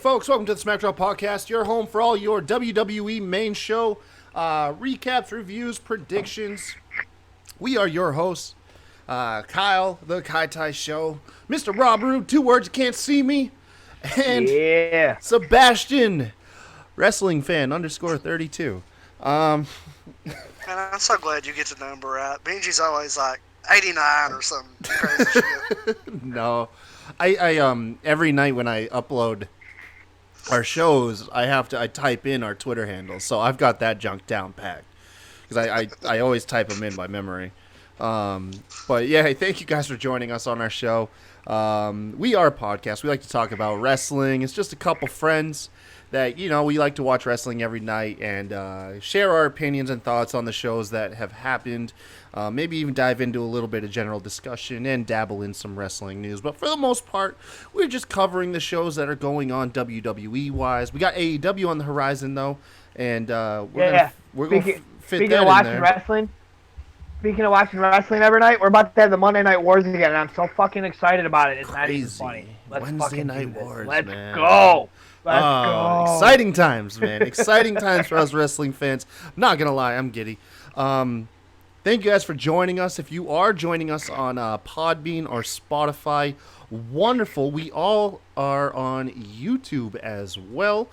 folks, welcome to the SmackDown Podcast, your home for all your WWE main show recaps, reviews, predictions. We are your hosts, Kyle, the Kai Tai Show, Mr. Rob Rude, 2 words, you can't see me, and Sebastian, wrestling fan _32. Man, I'm so glad you get the number right. Benji's always like 89 or something crazy shit. No, I every night when I upload our shows, I type in our Twitter handles, so I've got that junk down packed because I always type them in by memory. But yeah, hey, thank you guys for joining us on our show. We are a podcast. We like to talk about wrestling. It's just a couple friends that, you know, we like to watch wrestling every night and share our opinions and thoughts on the shows that have happened. Maybe even dive into a little bit of general discussion and dabble in some wrestling news. But for the most part, we're just covering the shows that are going on WWE-wise. We got AEW on the horizon, though, and we're going to fit that in there. Wrestling. Speaking of watching wrestling every night, we're about to have the Monday Night Wars again, and I'm so fucking excited about it. It's crazy. Not even funny. Let's Wednesday Night Wars, Let's man. go. Let's go. Exciting times, man. Exciting times for us wrestling fans. I'm not going to lie, I'm giddy. Thank you guys for joining us. If you are joining us on Podbean or Spotify, wonderful. We all are on YouTube as well.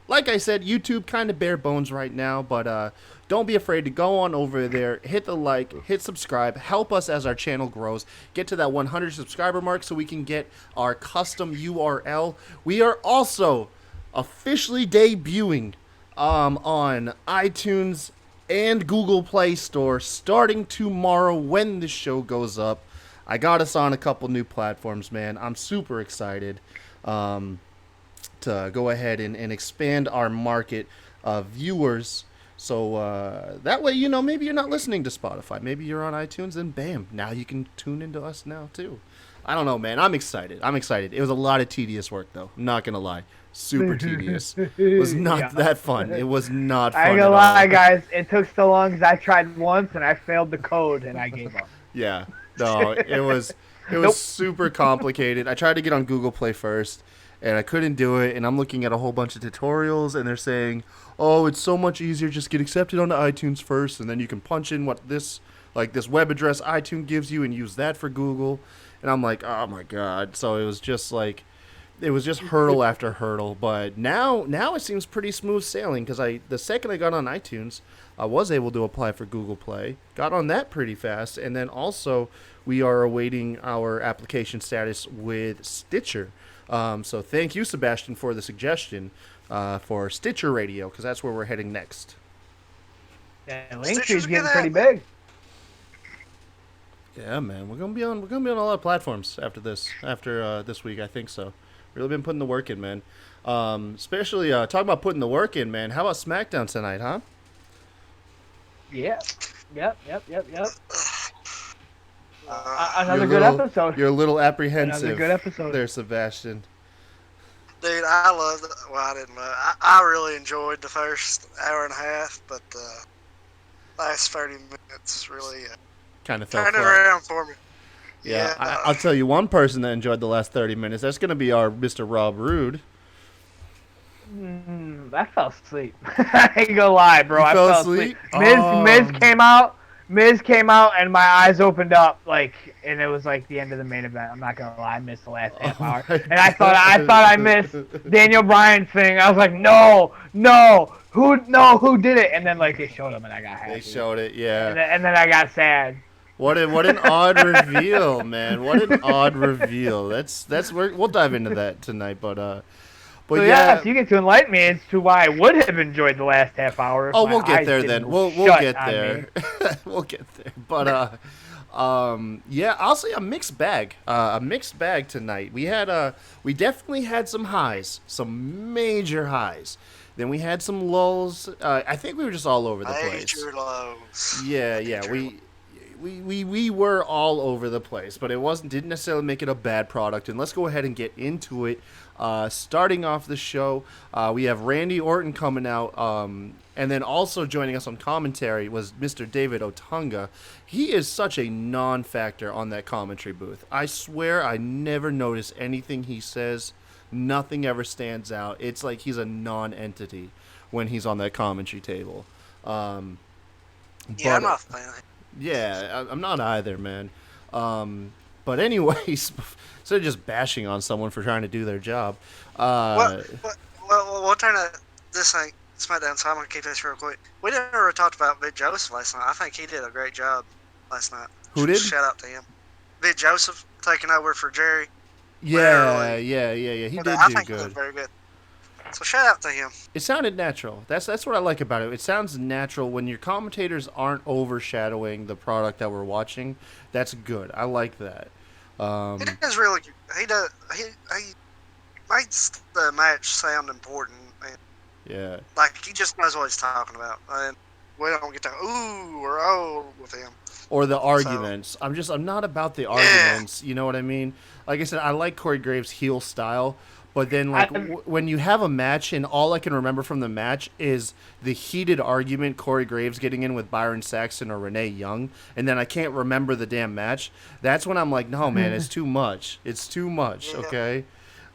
Like I said, YouTube kind of bare bones right now, but don't be afraid to go on over there, hit the like, hit subscribe, help us as our channel grows, get to that 100 subscriber mark so we can get our custom URL. We are also officially debuting on iTunes and Google Play Store starting tomorrow when the show goes up. I got us on a couple new platforms, man. I'm super excited to go ahead and expand our market of viewers. So that way, you know, maybe you're not listening to Spotify. Maybe you're on iTunes, and bam, now you can tune into us now, too. I don't know, man. I'm excited. It was a lot of tedious work, though. I'm not going to lie. Super tedious. It was not that fun. It was not fun. I ain't gonna lie, guys. It took so long because I tried once, and I failed the code, and I gave up. Yeah. No, it was super complicated. I tried to get on Google Play first, and I couldn't do it, and I'm looking at a whole bunch of tutorials, and they're saying, oh, it's so much easier, just get accepted onto iTunes first, and then you can punch in what this web address iTunes gives you and use that for Google. And I'm like, oh my God. So it was just hurdle after hurdle. But now it seems pretty smooth sailing because the second I got on iTunes, I was able to apply for Google Play, got on that pretty fast, and then also we are awaiting our application status with Stitcher. So thank you, Sebastian, for the suggestion for Stitcher Radio, because that's where we're heading next. Yeah, Linktree's getting pretty big. Yeah, man, we're gonna be on a lot of platforms after this week. I think so. Really been putting the work in, man. Especially talking about putting the work in, man. How about SmackDown tonight, huh? Yeah. Yep. Another good episode. You're a little apprehensive. Another good episode there, Sebastian. Dude, I loved it. Well, I didn't love it. I really enjoyed the first hour and a half, but the last 30 minutes really kind of fell turned it flat around for me. Yeah, I'll tell you one person that enjoyed the last 30 minutes. That's going to be our Mr. Rob Rude. I fell asleep. I ain't gonna lie, bro. I fell asleep. Miz came out, and my eyes opened up, and it was the end of the main event. I'm not gonna lie, I missed the last half hour, and I thought I missed Daniel Bryan's thing. I was like, no, who did it? And then they showed him, and I got happy. They showed it, yeah. And then I got sad. What an odd reveal, man. What an odd reveal. We'll dive into that tonight, but so yeah, so you get to enlighten me as to why I would have enjoyed the last half hour. Oh, we'll get there then. We'll get there. We'll get there. But yeah, I'll say a mixed bag. A mixed bag tonight. We definitely had some highs, some major highs. Then we had some lulls. I think we were just all over the place. Major lows. Yeah. We were all over the place, but didn't necessarily make it a bad product. And let's go ahead and get into it. Starting off the show, we have Randy Orton coming out, and then also joining us on commentary was Mr. David Otunga. He is such a non-factor on that commentary booth. I swear I never notice anything he says. Nothing ever stands out. It's like he's a non-entity when he's on that commentary table. I'm But not a fan. yeah, I'm not either, man. But anyways, instead of just bashing on someone for trying to do their job, We'll turn this thing SmackDown, so I'm gonna keep this real quick. We never talked about Big Joseph last night. I think he did a great job last night. Who did? Shout out to him. Big Joseph taking over for Jerry. yeah. He did I do think he good. did very good. So shout out to him. It sounded natural. That's what I like about it. It sounds natural when your commentators aren't overshadowing the product that we're watching. That's good. I like that. It is really good. He makes the match sound important. And, Yeah. like, he just knows what he's talking about. And we don't get to ooh or oh with him. Or the arguments. I'm not about the arguments. You know what I mean? Like I said, I like Corey Graves' heel style. But then, like, when you have a match and all I can remember from the match is the heated argument Corey Graves getting in with Byron Saxton or Renee Young, and then I can't remember the damn match, that's when I'm like, no, man, it's too much. It's too much, okay?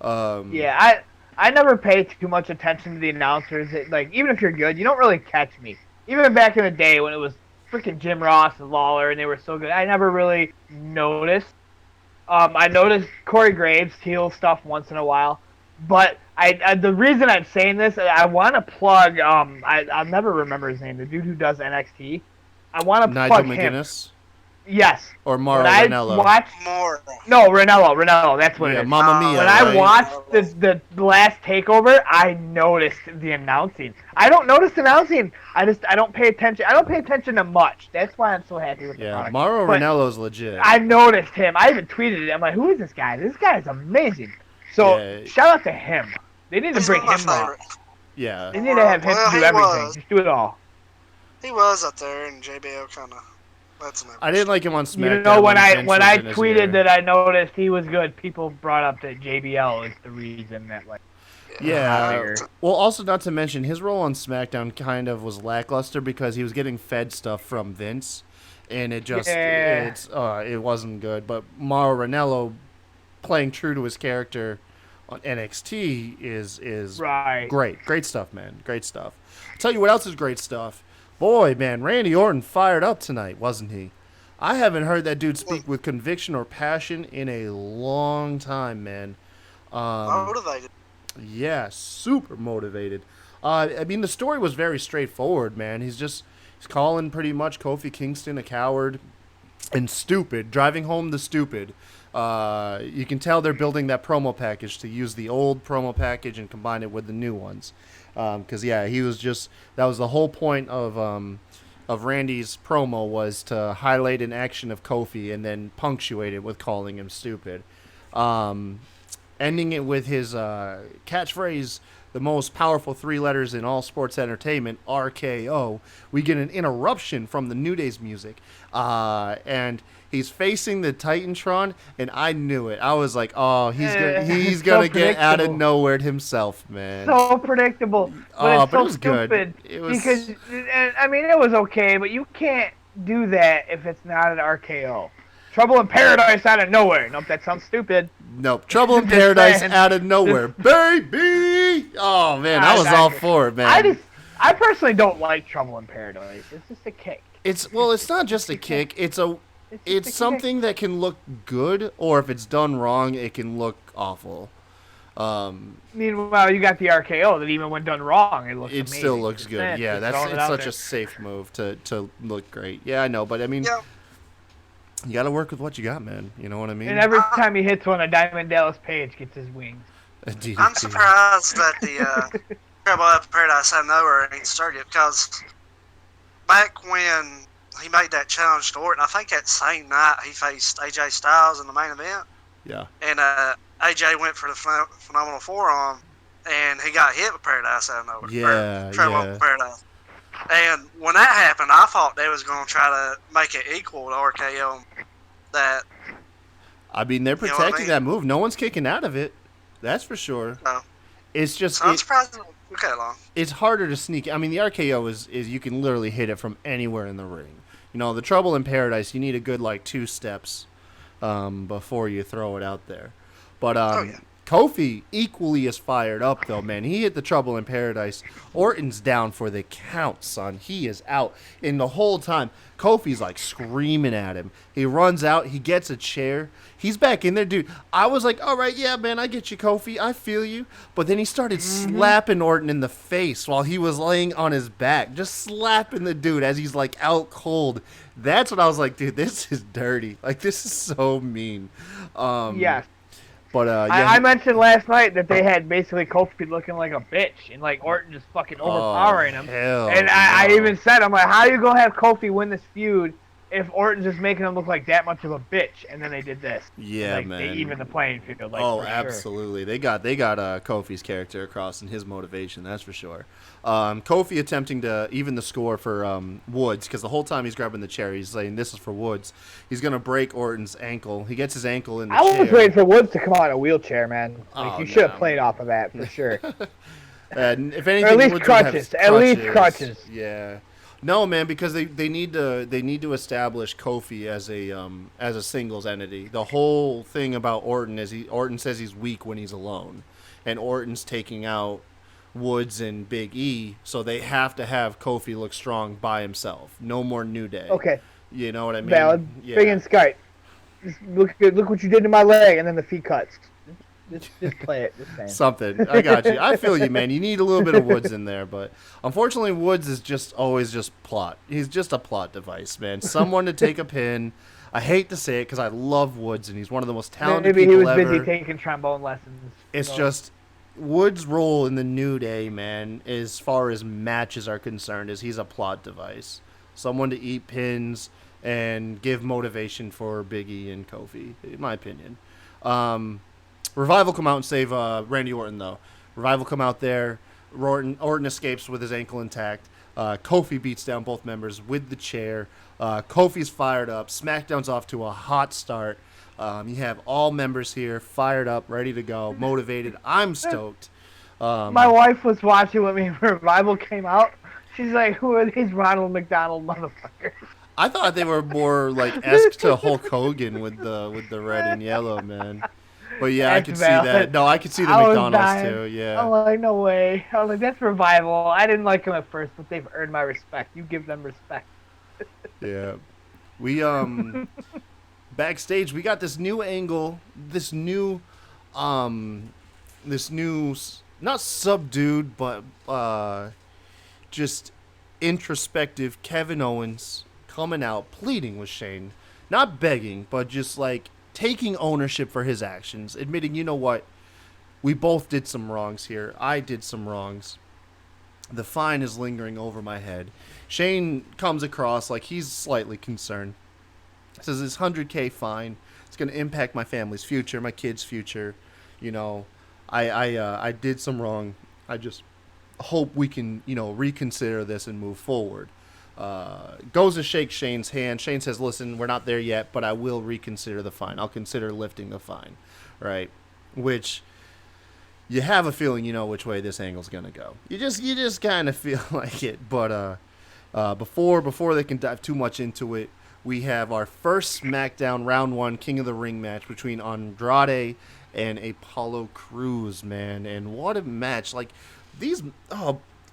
Yeah, I never pay too much attention to the announcers. Like, even if you're good, you don't really catch me. Even back in the day when it was freaking Jim Ross and Lawler and they were so good, I never really noticed. I noticed Corey Graves' heel stuff once in a while. But the reason I'm saying this, I want to plug. I'll never remember his name. The dude who does NXT. I want to plug him. Nigel McGuinness. Yes. Or Mauro Ranallo. Ranallo. That's what it is. Mamma Mia. When I watched the last takeover, I noticed the announcing. I don't notice announcing. I don't pay attention. I don't pay attention to much. That's why I'm so happy with the product. Mauro Ranallo's legit. I noticed him. I even tweeted it. I'm like, who is this guy? This guy is amazing. So shout out to him. They need to bring him on. Yeah. They need to have him do everything. Just do it all. He was up there, and JBL kind of. I didn't like him on SmackDown. You know, when I tweeted that I noticed he was good, people brought up that JBL is the reason that, like. Yeah. Well, also not to mention his role on SmackDown kind of was lackluster because he was getting fed stuff from Vince, and it just it wasn't good. But Mauro Ranallo playing true to his character on NXT is great stuff, man. Great stuff. I'll tell you what else is great stuff. Boy, man, Randy Orton fired up tonight, wasn't he? I haven't heard that dude speak with conviction or passion in a long time, man. Motivated. Yeah, super motivated. I mean, the story was very straightforward, man. He's calling pretty much Kofi Kingston a coward and stupid, driving home the stupid. You can tell they're building that promo package to use the old promo package and combine it with the new ones. Because he was that was the whole point of Randy's promo was to highlight an action of Kofi and then punctuate it with calling him stupid. Ending it with his catchphrase, the most powerful 3 letters in all sports entertainment, RKO. We get an interruption from the New Day's music. And he's facing the Titantron, and I knew it. I was like, oh, he's gonna get out of nowhere himself, man. So predictable. But it's but so it was stupid. Good. It was... Because, I mean, it was okay, but you can't do that if it's not an RKO. Trouble in Paradise out of nowhere. Nope, that sounds stupid. Nope. Trouble in Paradise out of nowhere. Baby! Oh, man, I was all for it, man. I personally don't like Trouble in Paradise. It's just a kick. It's not just a kick. It's something that can look good, or if it's done wrong, it can look awful. Meanwhile, you got the RKO that even when done wrong, it looks amazing. Still looks good. Yeah, it's such a safe move to look great. Yeah, I know, but I mean... Yeah. You got to work with what you got, man. You know what I mean? And every time he hits one, a Diamond Dallas Page gets his wings. I'm surprised that the Trouble in Paradise out of nowhere ain't started, because back when he made that challenge to Orton, I think that same night he faced AJ Styles in the main event. Yeah. And AJ went for the phenomenal forearm, and he got hit with Paradise out of nowhere. Yeah, Trouble in Paradise. And when that happened, I thought they was going to try to make it equal to RKO. That. I mean, they're protecting that move. No one's kicking out of it. That's for sure. No. It's just. So I'm surprised it took that long. It's harder to sneak. I mean, the RKO is you can literally hit it from anywhere in the ring. You know, the Trouble in Paradise, you need a good 2 steps before you throw it out there. But Kofi equally is fired up, though, man. He hit the Trouble in Paradise. Orton's down for the count, son. He is out. And the whole time, Kofi's, like, screaming at him. He runs out. He gets a chair. He's back in there, dude. I was like, all right, yeah, man, I get you, Kofi. I feel you. But then he started slapping Orton in the face while he was laying on his back. Just slapping the dude as he's, like, out cold. That's when I was like, dude, this is dirty. Like, this is so mean. Yes. But I mentioned last night that they had basically Kofi looking like a bitch and like Orton just fucking overpowering him. And I even said, I'm like, how are you gonna have Kofi win this feud if Orton's just making him look like that much of a bitch? And then they did this. Yeah, like, man. They even the playing field. Like, oh, for absolutely. Sure. They got Kofi's character across and his motivation. That's for sure. Kofi attempting to even the score for Woods, because the whole time he's grabbing the chair, he's saying this is for Woods. He's gonna break Orton's ankle. He gets his ankle in the chair. I was waiting for Woods to come out in a wheelchair, man. Like, you should have played off of that for sure. If anything, or at least Woods crutches. At least crutches. Yeah. No, man, because they need to establish Kofi as a singles entity. The whole thing about Orton is Orton says he's weak when he's alone, and Orton's taking out Woods and Big E, so they have to have Kofi look strong by himself. No more New Day. Okay. You know what I mean? Valid. Yeah. Big and Skype. Just look what you did to my leg, and then the feet cuts. Just play it. Just something. I got you. I feel you, man. You need a little bit of Woods in there, but unfortunately, Woods is just always just plot. He's just a plot device, man. Someone to take a pin. I hate to say it because I love Woods, and he's one of the most talented Maybe people he was ever. busy taking trombone lessons. It's just Woods' role in the New Day, man, as far as matches are concerned, is he's a plot device. Someone to eat pins and give motivation for Big E and Kofi, in my opinion. Revival come out and save Randy Orton, though. Revival come out there. Orton escapes with his ankle intact. Kofi beats down both members with the chair. Kofi's fired up. SmackDown's off to a hot start. You have all members here fired up, ready to go, motivated. I'm stoked. My wife was watching with me when Revival came out. She's like, who are these Ronald McDonald motherfuckers? I thought they were more like esque to Hulk Hogan with the red and yellow, man. But yeah, I could see that. No, I could see the McDonald's too. Yeah. I'm like, no way. I was like, that's Revival. I didn't like them at first, but they've earned my respect. You give them respect. Yeah. We backstage we got this new angle, this new not subdued but just introspective Kevin Owens coming out pleading with Shane, not begging, but just like taking ownership for his actions, admitting, you know what, we both did some wrongs here. I did some wrongs. The fine is lingering over my head. Shane comes across like he's slightly concerned. Says this 100K fine, it's going to impact my family's future, my kids' future. You know, I did some wrong. I just hope we can, reconsider this and move forward. Goes to shake Shane's hand. Shane says, listen, we're not there yet, but I will reconsider the fine. I'll consider lifting the fine, right? Which you have a feeling you know which way this angle's going to go. You just kind of feel like it. But before they can dive too much into it, we have our first SmackDown Round 1 King of the Ring match between Andrade and Apollo Crews, man. And what a match. Like, these...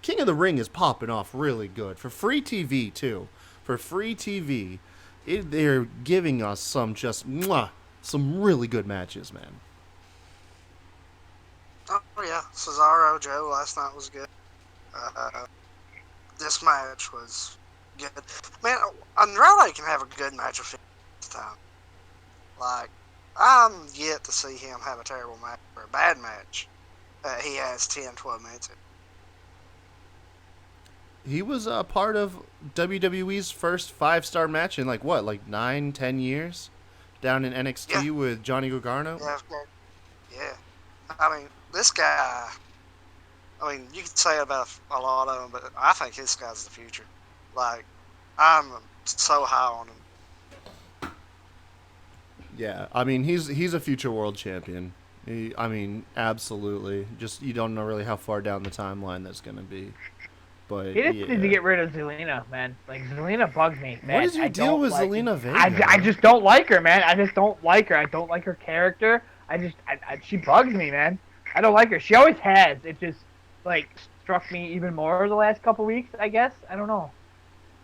King of the Ring is popping off really good. For free TV, too. For free TV, they're giving us some really good matches, man. Oh, yeah. Cesaro, Joe last night was good. This match was good. Man, Andrade can have a good match of this time. Like, I'm yet to see him have a terrible match or a bad match. He has 10, 12 minutes. He was a part of WWE's first 5-star match in 9, 10 years down in NXT with Johnny Gargano. Yeah. I mean, this guy, you could say about a lot of them, but I think this guy's the future. Like, I'm so high on him. Yeah, I mean, he's a future world champion. Absolutely. Just, you don't know really how far down the timeline that's going to be. But he just needs to get rid of Zelina, man. Like, Zelina bugs me, man. What is your deal with Zelina Vega? I just don't like her, man. I just don't like her. I don't like her character. She bugs me, man. I don't like her. She always has. It just like struck me even more the last couple weeks. I guess I don't know.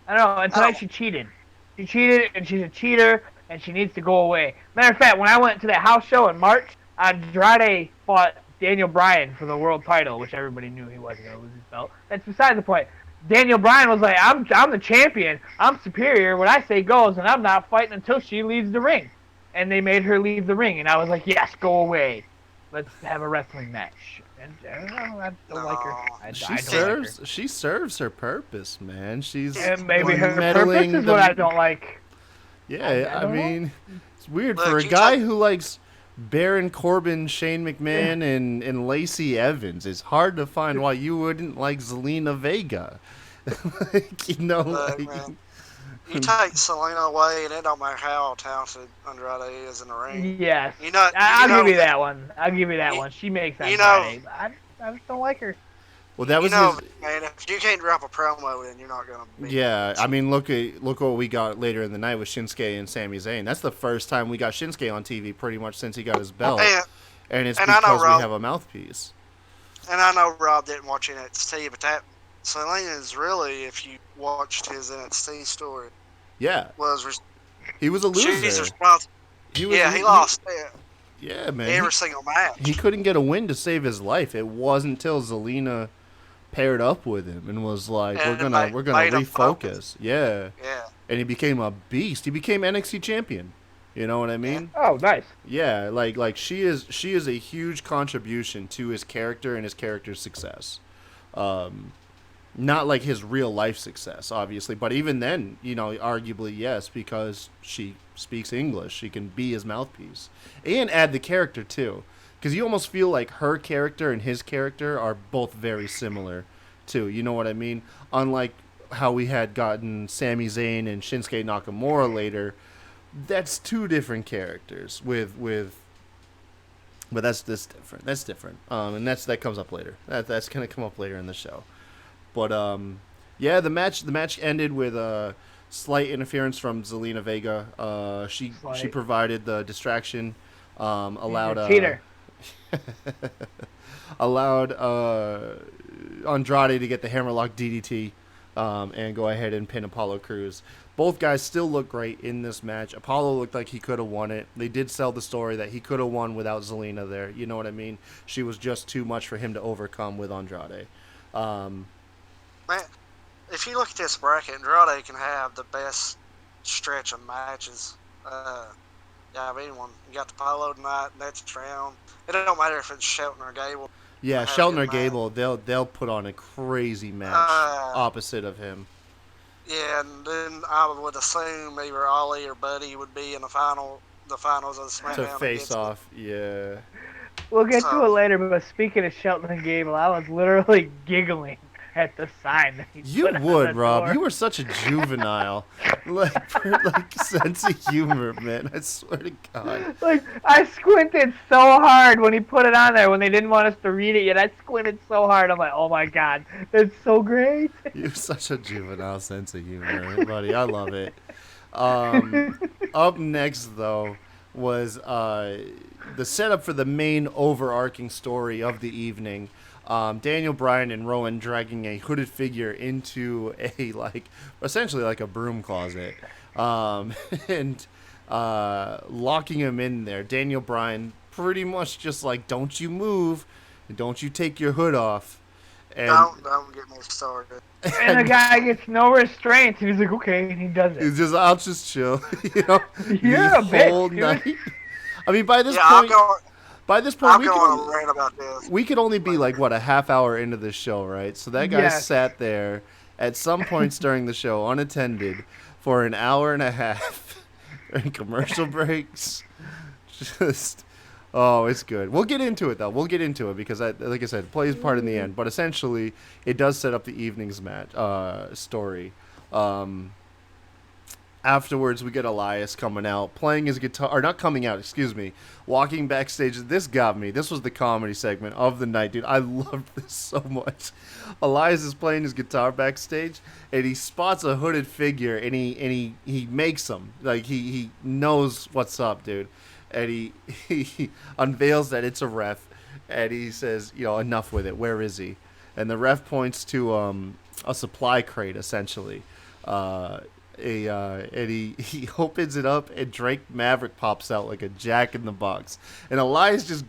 And tonight she cheated. She cheated, and she's a cheater, and she needs to go away. Matter of fact, when I went to that house show in March, Andrade fought Daniel Bryan for the world title, which everybody knew he wasn't going to lose his belt. That's beside the point. Daniel Bryan was like, I'm the champion. I'm superior. What I say goes, and I'm not fighting until she leaves the ring. And they made her leave the ring, and I was like, yes, go away. Let's have a wrestling match. And I don't like her. She serves her purpose, man. She's maybe her purpose is what I don't like. Yeah, I mean, it's weird for a guy who likes Baron Corbin, Shane McMahon, and Lacey Evans. It's hard to find why you wouldn't like Zelina Vega. Man, you take Selena away, and it don't matter how talented Andrade is in the ring. Yes. I'll give you that one. She makes Andrade. I just don't like her. Well, that was man. If you can't drop a promo, then you're not gonna. Yeah, I mean, look what we got later in the night with Shinsuke and Sami Zayn. That's the first time we got Shinsuke on TV, pretty much since he got his belt, and it's because we have a mouthpiece. And I know Rob didn't watch NXT, but that Selena is really, if you watched his NXT story, he was a loser. He lost. Yeah, man. Every single match. He couldn't get a win to save his life. It wasn't until Zelina paired up with him and was like, "We're gonna refocus." Yeah. And he became a beast. He became NXT champion. You know what I mean? Oh, nice. Yeah, like she is a huge contribution to his character and his character's success. Not like his real life success, obviously, but even then, arguably yes, because she speaks English, she can be his mouthpiece and add the character too, because you almost feel like her character and his character are both very similar too. You know what I mean? Unlike how we had gotten Sami Zayn and Shinsuke Nakamura later, that's two different characters but that's different. That's different. And that comes up later. That's gonna come up later in the show. But the match ended with slight interference from Zelina Vega. She provided the distraction, allowed cheater. allowed Andrade to get the hammerlock DDT and go ahead and pin Apollo Crews. Both guys still look great in this match. Apollo looked like he could have won it. They did sell the story that he could have won without Zelina there. You know what I mean? She was just too much for him to overcome with Andrade. Man, if you look at this bracket, Andrade can have the best stretch of matches. Of anyone. You got the Apollo tonight, next round. It don't matter if it's Shelton or Gable. Yeah, Shelton or Gable, they'll put on a crazy match opposite of him. Yeah, and then I would assume either Ollie or Buddy would be in the finals of the SmackDown. To face off, yeah. We'll get to it later, but speaking of Shelton and Gable, I was literally giggling at the sign that he You put would, on the Rob. door. You were such a juvenile, like sense of humor, man. I swear to God. Like, I squinted so hard when he put it on there when they didn't want us to read it yet. I squinted so hard. I'm like, oh my God, that's so great. You have such a juvenile sense of humor, buddy. I love it. Up next, though, was the setup for the main overarching story of the evening. Daniel Bryan and Rowan dragging a hooded figure into essentially like a broom closet, and locking him in there. Daniel Bryan pretty much just like, don't you move, don't you take your hood off. And don't get me started. And the guy gets no restraints, and he's like, okay, and he does it. He's just, I'll just chill, You're a bitch, dude. night. I mean, by this point, we could only be like a half hour into the show, right? So that guy sat there at some points during the show unattended for an hour and a half during commercial breaks. Just, oh, it's good. We'll get into it though. We'll get into it because, like I said, it plays part in the end. But essentially, it does set up the evening's match story. Afterwards, we get Elias coming out, playing his guitar, or not coming out, excuse me, walking backstage. This got me. This was the comedy segment of the night, dude. I loved this so much. Elias is playing his guitar backstage, and he spots a hooded figure, and he makes him. Like, he knows what's up, dude. and he unveils that it's a ref, and he says, enough with it. Where is he? And the ref points to a supply crate, essentially. And he opens it up, and Drake Maverick pops out like a Jack in the Box. And Elias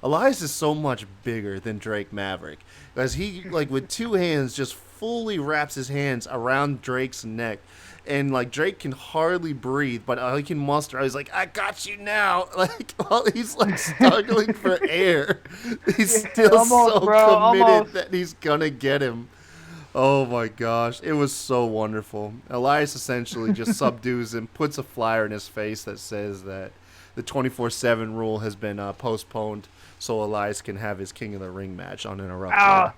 Elias is so much bigger than Drake Maverick, because he, like, with two hands just fully wraps his hands around Drake's neck. And, like, Drake can hardly breathe, but he can muster. He's like, I got you now. Like, while he's, like, struggling for air, he's still committed that he's going to get him. Oh, my gosh. It was so wonderful. Elias essentially just subdues him, puts a flyer in his face that says that the 24/7 rule has been postponed so Elias can have his King of the Ring match uninterrupted.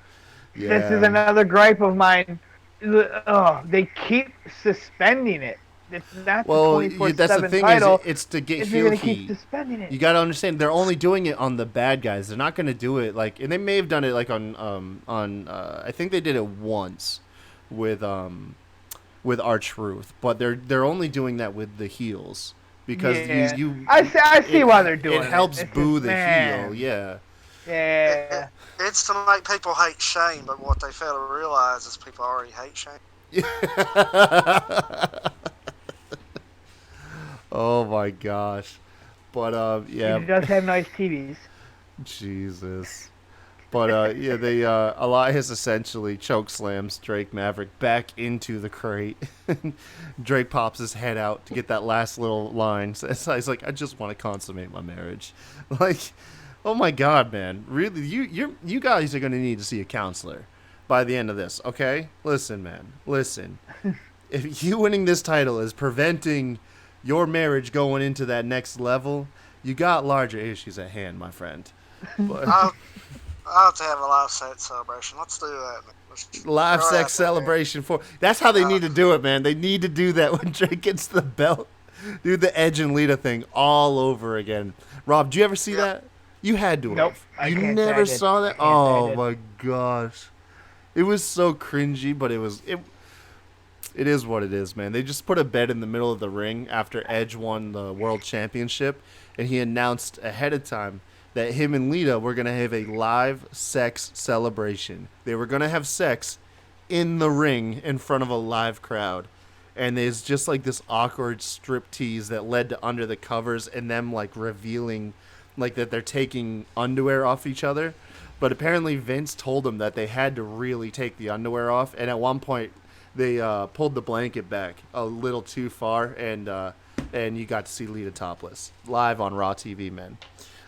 Yeah. This is another gripe of mine. They keep suspending it. It's not the 24/7 that's the thing title. It's to get heel heat. Keep suspending it. You got to understand, they're only doing it on the bad guys. They're not going to do it and they may have done it like on I think they did it once with R-Truth, but they're only doing that with the heels because I see why they're doing it. It helps boo the heel. Yeah. Yeah. It's to make people hate Shane, but what they fail to realize is people already hate Shane. Oh my gosh. But He does have nice TVs. Jesus. But Elias essentially chokeslams Drake Maverick back into the crate. Drake pops his head out to get that last little line. So he's like, I just want to consummate my marriage. Like, oh my God, man. Really, you guys are gonna need to see a counselor by the end of this, okay? Listen, man. Listen. If you winning this title is preventing your marriage going into that next level, you got larger issues at hand, my friend. But I'll have to have a live sex celebration. Let's do that, man. Live sex celebration that's how they need to do it, man. They need to do that when Drake gets the belt. Do the Edge and Lita thing all over again. Rob, did you ever see that? You had to have. Nope. You never saw that? Oh my gosh. It was so cringy, but it is what it is, man. They just put a bed in the middle of the ring after Edge won the World Championship, and he announced ahead of time that him and Lita were going to have a live sex celebration. They were going to have sex in the ring in front of a live crowd. And there's just like this awkward strip tease that led to Under the Covers and them like revealing like that they're taking underwear off each other. But apparently Vince told them that they had to really take the underwear off. And at one point they pulled the blanket back a little too far, and you got to see Lita topless live on Raw TV, man.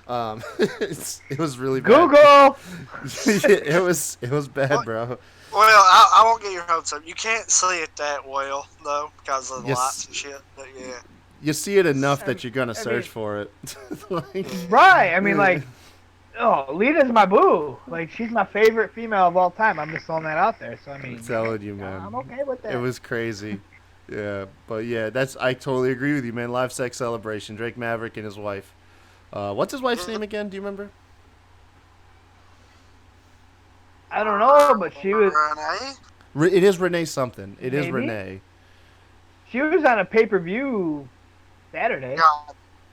It was really bad. Google. it was bad, bro. Well, I won't get your hopes up. You can't see it that well though because of the lights and shit. But yeah, you see it enough that you're gonna search for it. Right. I mean, like, Lita's my boo. Like, she's my favorite female of all time. I'm just throwing that out there. So I mean, I'm telling you, man. I'm okay with that. It was crazy. Yeah, but yeah, I totally agree with you, man. Live sex celebration. Drake Maverick and his wife. What's his wife's name again? Do you remember? I don't know, but she was. Renee? It is Renee something. It is Maybe? Renee. She was on a pay-per-view Saturday.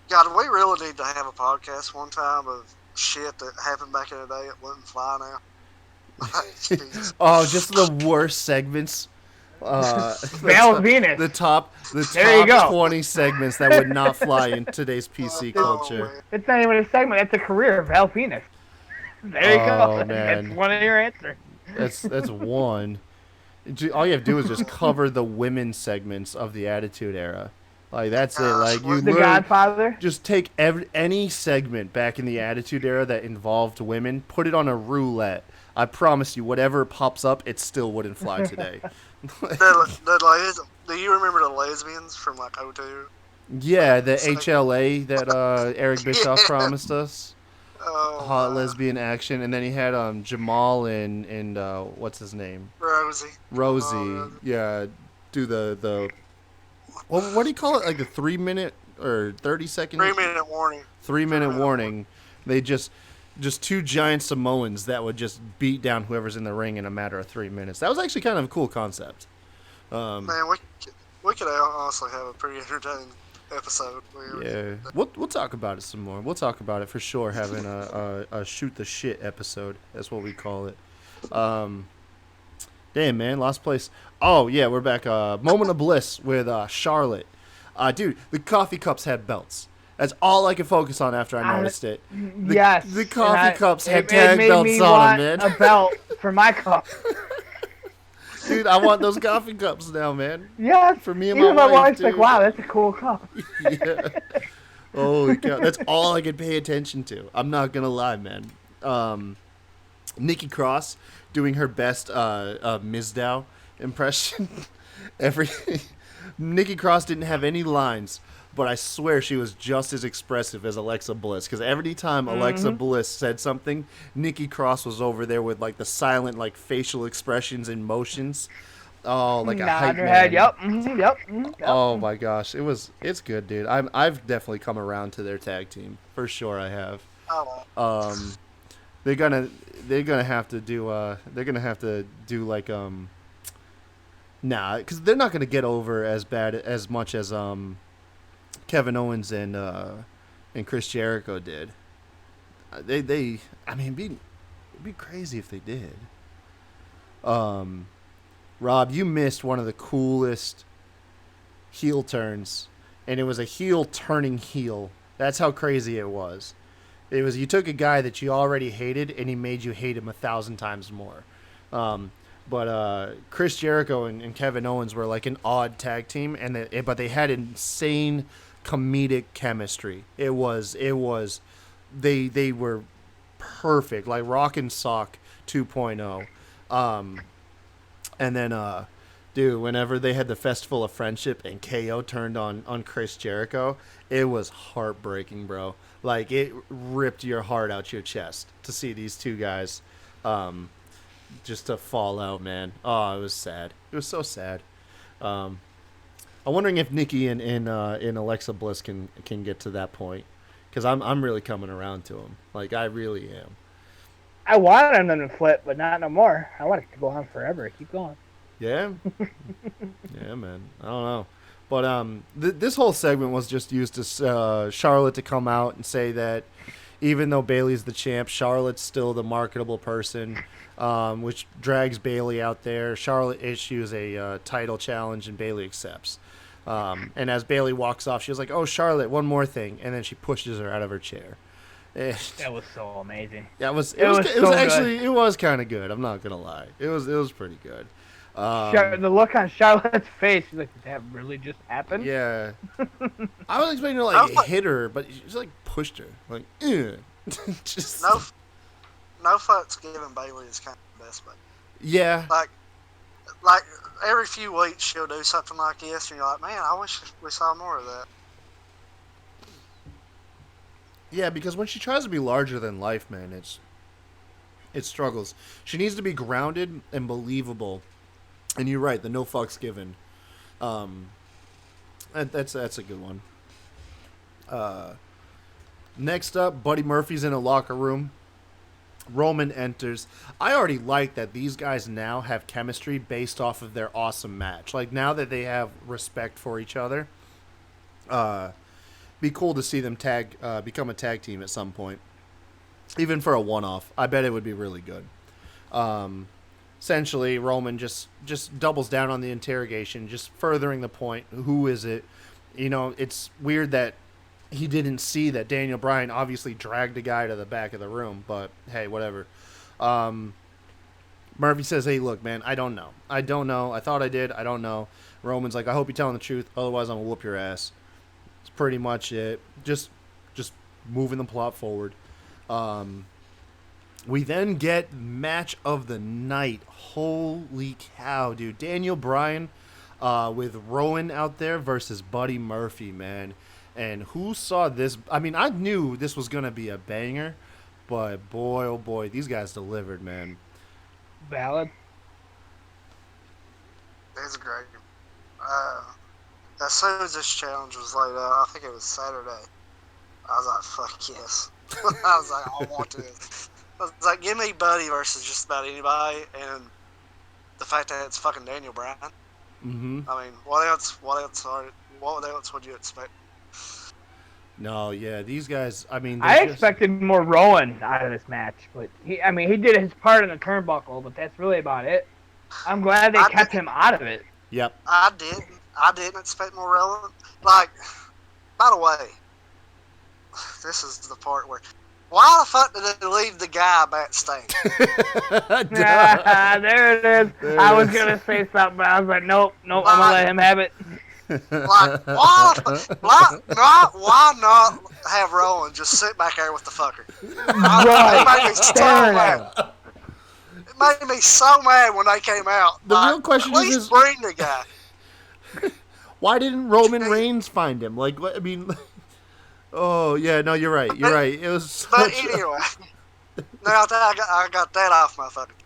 God, we really need to have a podcast one time of shit that happened back in the day. It wouldn't fly now. Oh, just the worst segments. Val Venus. The top There you go. 20 segments that would not fly in today's PC culture. It's not even a segment. It's a career. Val Venus. There you go. Man. That's one of your answers. That's one. All you have to do is just cover the women's segments of the Attitude Era. Like, that's it. Like, you The Godfather. just take any segment back in the Attitude Era that involved women, put it on a roulette. I promise you, whatever pops up, it still wouldn't fly today. Do you remember the lesbians from like '02? Yeah, the HLA that Eric Bischoff promised us. Hot lesbian action, and then he had Jamal and what's his name? Rosie. Yeah, do the what do you call it? Like the 3-minute or 30-second? 3-minute warning. 3-minute warning. They just two giant Samoans that would just beat down whoever's in the ring in a matter of 3 minutes. That was actually kind of a cool concept. Man, we could honestly have a pretty entertaining episode. Yeah, we'll talk about it some more. We'll talk about it for sure. Having a shoot the shit episode. That's what we call it. Damn, man, lost place. Oh yeah, we're back. Moment of bliss with Charlotte. Dude, the coffee cups had belts. That's all I could focus on after I noticed it. The coffee cups had tag belts on them, man. A belt for my cup. Dude, I want those coffee cups now, man. Yeah, for me and even my wife, wife's dude. like, wow, that's a cool cup. Yeah. Holy cow. That's all I could pay attention to. I'm not going to lie, man. Nikki Cross doing her best Mizdow impression. Nikki Cross didn't have any lines, but I swear she was just as expressive as Alexa Bliss. Because every time Alexa Bliss said something, Nikki Cross was over there with like the silent like facial expressions and motions. Oh, like a hype her man. head. Yep. Yep. Oh my gosh, it's good, dude. I've definitely come around to their tag team for sure. I have. Oh. They're gonna have to do like nah, because they're not gonna get over as much as Kevin Owens and Chris Jericho did. I mean, it'd be crazy if they did. Rob, you missed one of the coolest heel turns, and it was a heel turning heel. That's how crazy it was. It was, you took a guy that you already hated, and he made you hate him 1,000 times more. But Chris Jericho and Kevin Owens were like an odd tag team, but they had insane comedic chemistry. They were perfect, like Rock and Sock 2.0. And then, dude, whenever they had the Festival of Friendship and KO turned on Chris Jericho, it was heartbreaking, bro. Like, it ripped your heart out your chest to see these two guys just to fall out, man. Oh, it was sad. It was so sad. I'm wondering if Nikki and Alexa Bliss can get to that point, because I'm really coming around to them. Like, I really am. I wanted them to flip, but not no more. I want it to go on forever. Keep going. Yeah? Yeah, man. I don't know. But this whole segment was just used to Charlotte to come out and say that even though Bayley's the champ, Charlotte's still the marketable person, which drags Bayley out there. Charlotte issues a title challenge, and Bayley accepts. And as Bayley walks off, she was like, "Oh, Charlotte, one more thing," and then she pushes her out of her chair. That was so amazing. Yeah, it was kind of good. I'm not gonna lie. It was pretty good. The look on Charlotte's face, she's like, "Did that really just happen?" Yeah. I was expecting her like hit her, but she just like pushed her. Like, just no fucks given Bayley is kind of the best, but yeah. Like every few weeks she'll do something like this, and you're like, man, I wish we saw more of that. Yeah, because when she tries to be larger than life, man, it struggles. She needs to be grounded and believable. And you're right, the no fucks given. That's a good one. Next up, Buddy Murphy's in a locker room. Roman enters. I already like that these guys now have chemistry based off of their awesome match. Like, now that they have respect for each other, be cool to see them become a tag team at some point, even for a one-off. I bet it would be really good. Essentially, Roman just doubles down on the interrogation, just furthering the point. Who is it? You know, it's weird that he didn't see that Daniel Bryan obviously dragged a guy to the back of the room, but hey, whatever. Murphy says, "Hey, look, man, I don't know. I thought I did. I don't know." Roman's like, "I hope you're telling the truth. Otherwise, I'm gonna whoop your ass." It's pretty much it. Just moving the plot forward. We then get match of the night. Holy cow, dude. Daniel Bryan with Rowan out there versus Buddy Murphy, man. And who saw this? I mean, I knew this was going to be a banger, but boy, oh boy, these guys delivered, man. Valid. It's great. As soon as this challenge was laid out, I think it was Saturday, I was like, fuck yes. I was like, I want this. I was like, give me Buddy versus just about anybody, and the fact that it's fucking Daniel Bryan. Mm-hmm. I mean, what else would you expect No, yeah, these guys. I mean, I expected more Rowan out of this match, but he did his part in the turnbuckle, but that's really about it. I'm glad they kept him out of it. Yep. I didn't expect more relevant. Like, by the way, this is the part where, why the fuck did they leave the guy backstage? There it is. I was gonna say something, but I was like, nope, I'm gonna let him have it. Like, why not have Rowan just sit back there with the fucker? It made me so mad when they came out. The real question is, bring the guy. Why didn't Roman Reigns find him? Like, I mean, oh yeah, no, you're right. You're right. It was. But anyway, now that I got that off my fucking.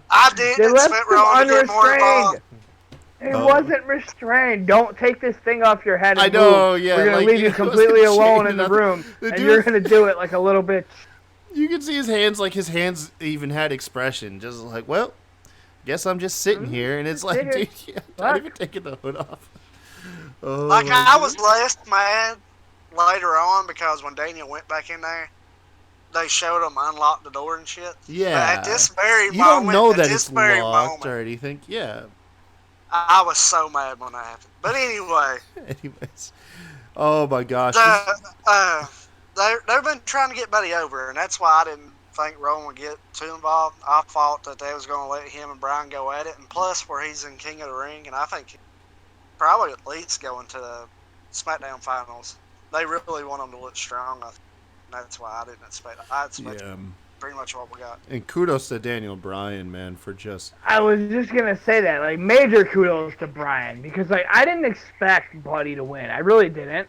I didn't expect Rowan to get more involved. It wasn't restrained. Don't take this thing off your head. And I know, move. yeah. We're gonna leave you completely alone in the room, and you're gonna do it like a little bitch. You can see his hands, like his hands even had expression, just like, well, guess I'm just sitting here, and it's like, dude, not even taking the hood off. Oh, like I was less mad later on because when Daniel went back in there, they showed him unlock the door and shit. Yeah. But at this very you moment, don't know that it's locked or anything. Yeah. I was so mad when that happened. But anyway. Anyways. Oh my gosh. They've been trying to get Buddy over, and that's why I didn't think Rowan would get too involved. I thought that they was going to let him and Bryan go at it, and plus where he's in King of the Ring, and I think he'd probably at least going to the SmackDown finals. They really want him to look strong, and that's why I didn't expect it. I expected pretty much what we got. And kudos to Daniel Bryan, man, for just... I was just going to say that, like, major kudos to Bryan, because, like, I didn't expect Buddy to win. I really didn't.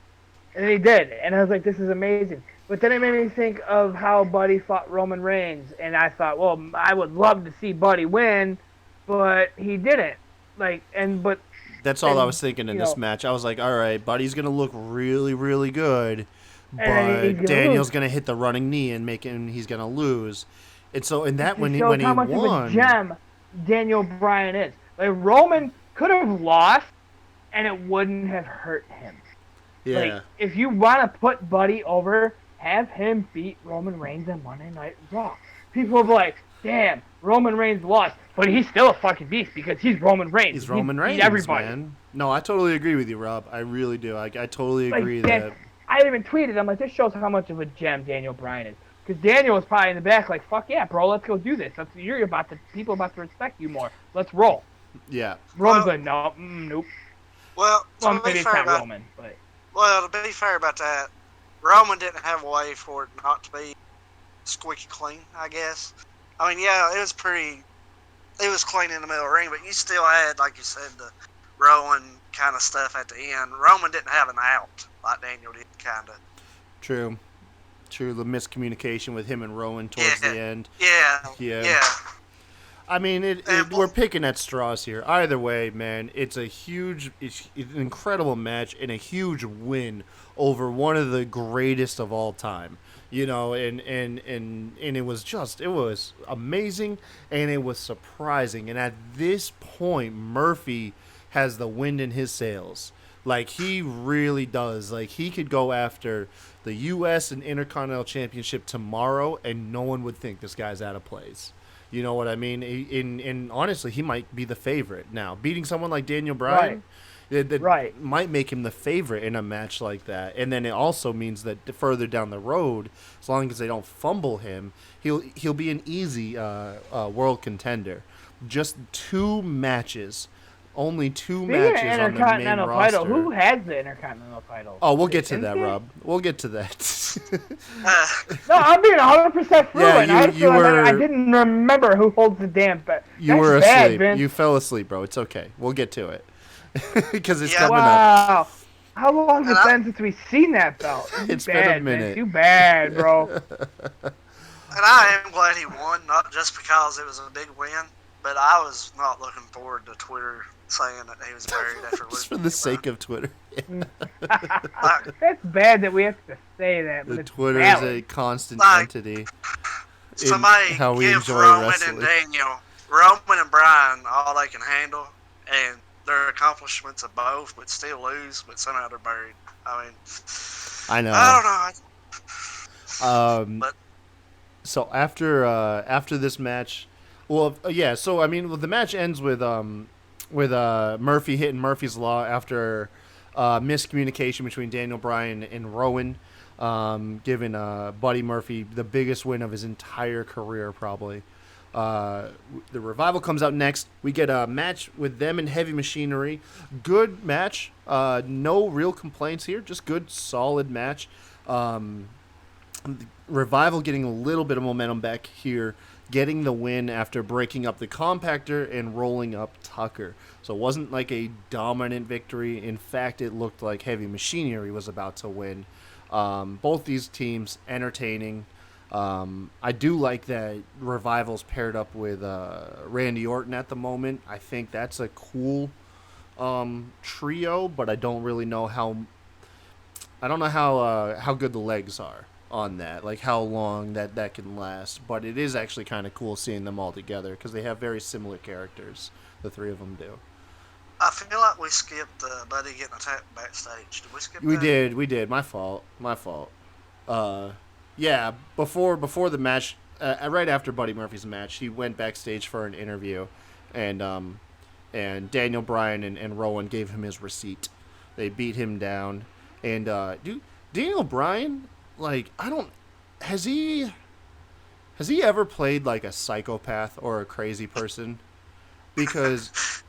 And he did, and I was like, this is amazing. But then it made me think of how Buddy fought Roman Reigns, and I thought, well, I would love to see Buddy win, but he didn't. That's all I was thinking in this match. I was like, all right, Buddy's going to look really, really good, but Daniel's going to hit the running knee and he's going to lose. And so in that, when he won... how much of a gem Daniel Bryan is. Like, Roman could have lost, and it wouldn't have hurt him. Yeah. Like, if you want to put Buddy over, have him beat Roman Reigns on Monday Night Raw. People will be like, damn, Roman Reigns lost. But he's still a fucking beast because he's Roman Reigns. He's Roman Reigns, everybody. Man. No, I totally agree with you, Rob. I really do. I totally agree that... I even tweeted, I'm like, this shows how much of a gem Daniel Bryan is. Because Daniel was probably in the back like, fuck yeah, bro, let's go do this. People about to respect you more. Let's roll. Yeah. Roman's like, no, nope. Well, maybe it's not Roman, but... Well, to be fair about that, Roman didn't have a way for it not to be squeaky clean, I guess. I mean, yeah, it was clean in the middle of the ring, but you still had, like you said, the Rowan kind of stuff at the end. Roman didn't have an out like Daniel did, kind of. True, the miscommunication with him and Rowan towards the end. Yeah. I mean, we're picking at straws here. Either way, man, it's an incredible match and a huge win over one of the greatest of all time. You know, and it was amazing and it was surprising. And at this point, Murphy has the wind in his sails. Like, he really does. Like, he could go after the U.S. and Intercontinental Championship tomorrow and no one would think this guy's out of place. You know what I mean? And honestly, he might be the favorite now. Beating someone like Daniel Bryan, that might make him the favorite in a match like that. And then it also means that further down the road, as long as they don't fumble him, he'll be an easy world contender. Just 2 matches. Only 2 matches on the main roster. Who has the Intercontinental title? Oh, we'll get to that, Rob. We'll get to that. No, I'm being 100% fluent. I didn't remember who holds the damn belt. You were asleep. You fell asleep, bro. It's okay. We'll get to it. Because it's coming up. Wow. How long has it been since we've seen that belt? It's been a minute. Man. Too bad, bro. And I am glad he won, not just because it was a big win, but I was not looking forward to Twitter saying that he was buried after losing. Just for the sake of Twitter. That's bad that we have to say that. But Twitter is a constant entity. Somebody give Roman and Daniel, Roman and Bryan all they can handle, and their accomplishments of both, but still lose, but somehow they're buried. I mean, I know. I don't know. But so after this match, well, yeah. So I mean, the match ends with Murphy hitting Murphy's Law after miscommunication between Daniel Bryan and Rowan, giving Buddy Murphy the biggest win of his entire career, probably. The Revival comes out next. We get a match with them and Heavy Machinery. Good match. No real complaints here. Just good, solid match. Revival getting a little bit of momentum back here, getting the win after breaking up the compactor and rolling up Tucker. So it wasn't like a dominant victory. In fact, it looked like Heavy Machinery was about to win. Both these teams entertaining. I do like that Revival's paired up with Randy Orton at the moment. I think that's a cool trio, but I don't really know how good the legs are on that, like how long that can last. But it is actually kind of cool seeing them all together because they have very similar characters. The three of them do. I feel like we skipped Buddy getting attacked backstage. Did we skip We that? did. My fault. Yeah, before the match, right after Buddy Murphy's match, he went backstage for an interview, and Daniel Bryan and Rowan gave him his receipt. They beat him down, and Daniel Bryan, like, has he ever played like a psychopath or a crazy person? Because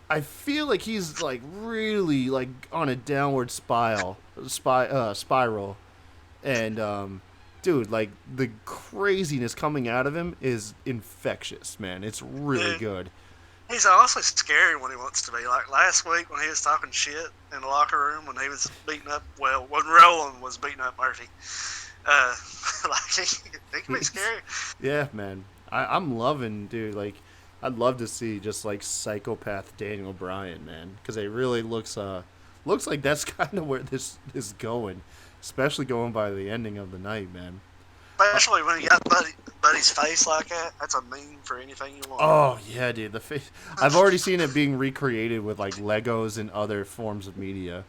I feel like he's like really like on a downward spiral. And dude, like the craziness coming out of him is infectious, man. It's really good. He's honestly scary when he wants to be. Like last week when he was talking shit in the locker room when he was beating up, well, when Roland was beating up Murphy. Like he can be scary. Yeah, man. I'm loving, dude. Like, I'd love to see just like psychopath Daniel Bryan, man, because it really looks like that's kind of where this is going. Especially going by the ending of the night, man. Especially when you got Buddy's face like that. That's a meme for anything you want. Oh, yeah, dude. The face. I've already seen it being recreated with, like, Legos and other forms of media.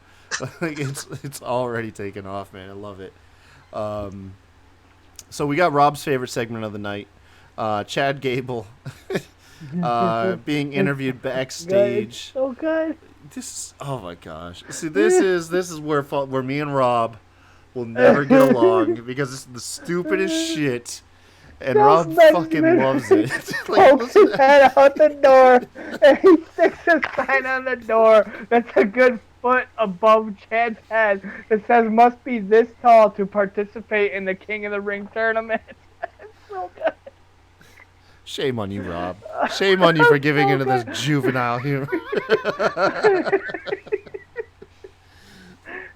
Like, it's already taken off, man. I love it. So we got Rob's favorite segment of the night. Chad Gable being interviewed backstage. So good. Oh, my gosh. See, this is where me and Rob will never get along because it's the stupidest shit, and Rob fucking loves it. Like, pokes his head out the door, and he sticks a sign on the door that's a good foot above Chad's head that says "must be this tall to participate in the King of the Ring tournament." It's so good. Shame on you, Rob. Shame on you for giving into this juvenile humor.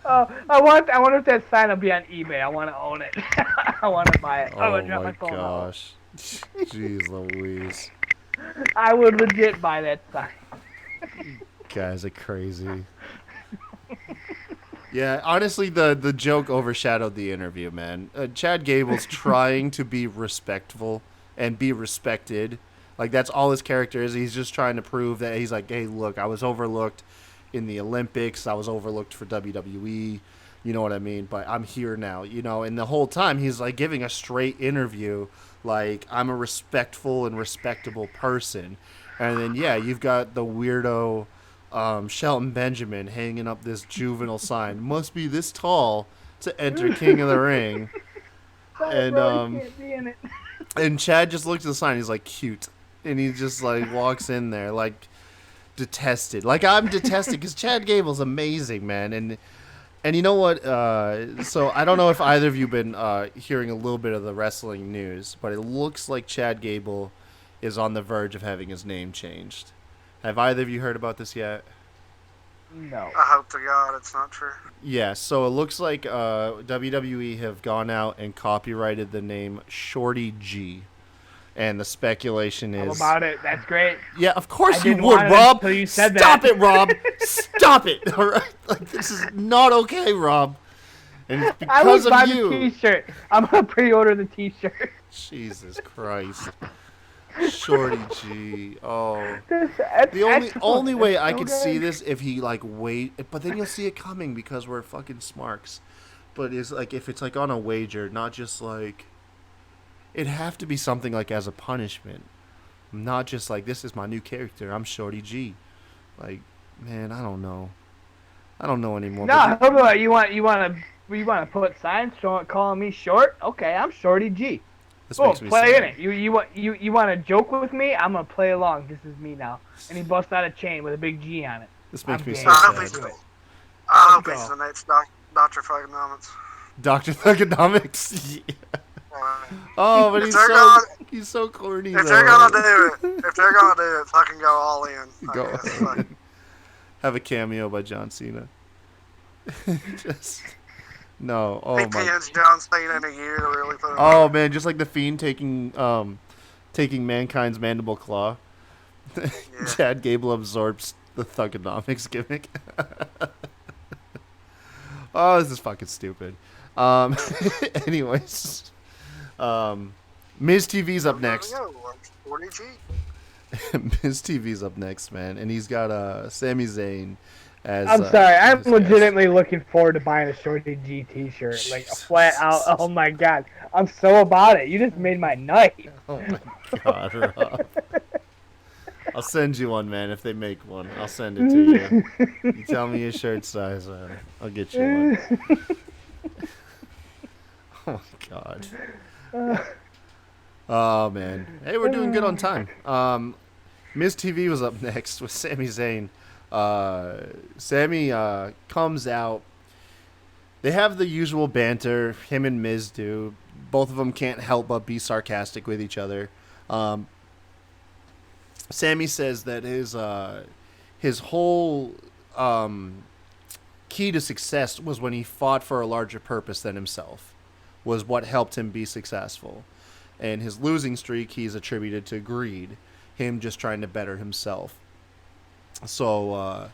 I wonder if that sign will be on eBay. I want to own it. I want to buy it. I'm Oh gonna drop my my phone gosh. Jeez Louise. I would legit buy that sign. Guys are crazy. Yeah, honestly, the joke overshadowed the interview, man. Chad Gable's trying to be respectful and be respected. Like, that's all his character is. He's just trying to prove that he's like, hey, look, I was overlooked in the Olympics. I was overlooked for WWE. You know what I mean? But I'm here now, you know? And the whole time, he's, like, giving a straight interview, like, I'm a respectful and respectable person. And then, yeah, you've got the weirdo Shelton Benjamin hanging up this juvenile sign. Must be this tall to enter King of the Ring. And Chad just looks at the sign. He's like, cute. And he just, like, walks in there, like, detested. Like, I'm detested because Chad Gable's amazing, man. And you know what? So I don't know if either of you been hearing a little bit of the wrestling news, but it looks like Chad Gable is on the verge of having his name changed. Have either of you heard about this yet? No. I hope to God it's not true. Yeah, so it looks like WWE have gone out and copyrighted the name Shorty G. And the speculation is... How about it? That's great. Yeah, of course you would, want it Rob. until you said Stop that. it, Rob. Stop it. All right? Like, this is not okay, Rob. And it's I would because buy of the you. T-shirt. I'm gonna pre-order the T-shirt. Jesus Christ. Shorty G. Oh. That's The only excellent. only way That's I so could good. see this if he like wait, but then you'll see it coming because we're fucking smarks. But it's like if it's like on a wager, not just like it'd have to be something like as a punishment, not just like this is my new character. I'm Shorty G. Like, man, I don't know. I don't know anymore. No, But hold on. You want to put signs calling me short? Okay, I'm Shorty G. this Oh, makes me play sad. in it. You want to joke with me? I'm gonna play along. This is me now. And he busts out a chain with a big G on it. This makes I'm me game. so I hope sad. he's Do it. I hope Let's he's go. the next Dr. Thugonomics. Dr. Thugonomics. Yeah. If Oh, but he's so corny. they're though. gonna do it, fucking go all in. I Go. guess. Like, Have a cameo by John Cena. Just no. Oh he my. pins John Cena in a year to really put him. Oh man, just like the Fiend taking Mankind's mandible claw. Chad Gable absorbs the Thugonomics gimmick. Oh, this is fucking stupid. Anyways, Miz TV's up next. 40G. Miz TV's up next, man, and he's got Sami Zayn as. I'm sorry. I'm as guest. legitimately looking forward to buying a Shorty G T-shirt, like a flat out. Oh my god, I'm so about it. You just made my night. Oh my god, Rob. I'll send you one, man. If they make one, I'll send it to you. You tell me your shirt size, man. I'll get you one. Oh my god. Oh man. Hey, we're doing good on time. Miz TV was up next with Sami Zayn. Sami comes out. They have the usual banter. Him and Miz do. Both of them can't help but be sarcastic with each other. Sami says that his whole key to success was when he fought for a larger purpose than himself, was what helped him be successful. And his losing streak he's attributed to greed, him just trying to better himself. So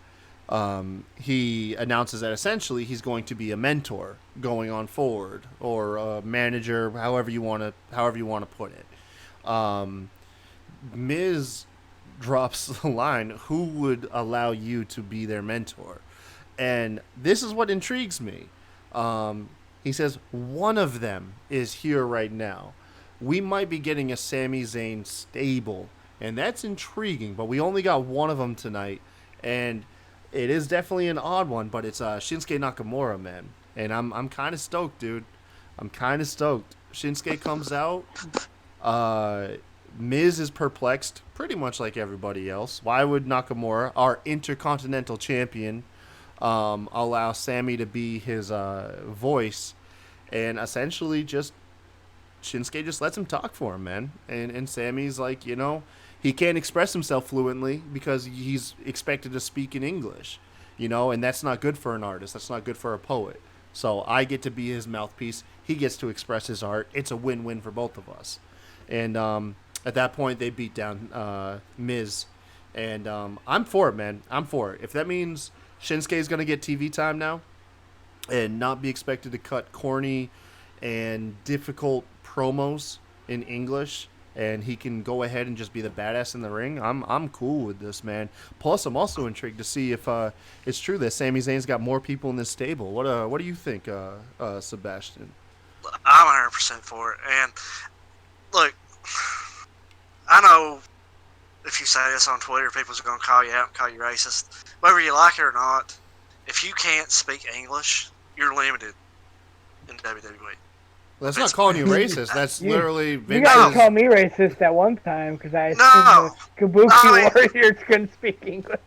he announces that essentially he's going to be a mentor going on forward, or a manager, however you want to put it. Miz drops the line, who would allow you to be their mentor? And this is what intrigues me. He says, one of them is here right now. We might be getting a Sami Zayn stable, and that's intriguing, but we only got one of them tonight, and it is definitely an odd one, but it's Shinsuke Nakamura, man. And I'm kind of stoked, dude. I'm kind of stoked. Shinsuke comes out. Miz is perplexed, pretty much like everybody else. Why would Nakamura, our Intercontinental Champion, allow Sami to be his voice? And essentially just Shinsuke just lets him talk for him, man. And Sami's like, he can't express himself fluently because he's expected to speak in English, and that's not good for an artist. That's not good for a poet. So I get to be his mouthpiece. He gets to express his art. It's a win-win for both of us. And at that point, they beat down Miz. And I'm for it, man. I'm for it. If that means Shinsuke's going to get TV time now and not be expected to cut corny and difficult promos in English, and he can go ahead and just be the badass in the ring, I'm cool with this, man. Plus, I'm also intrigued to see if it's true that Sami Zayn's got more people in this stable. What do you think, Sebastian? I'm 100% for it. And look, I know if you say this on Twitter, people's going to call you out and call you racist. Whether you like it or not, if you can't speak English, you're limited in WWE. That's not calling you racist. That's literally You Vince's. guys called me racist at one time because I No. assumed the Kabuki Warriors couldn't speak English.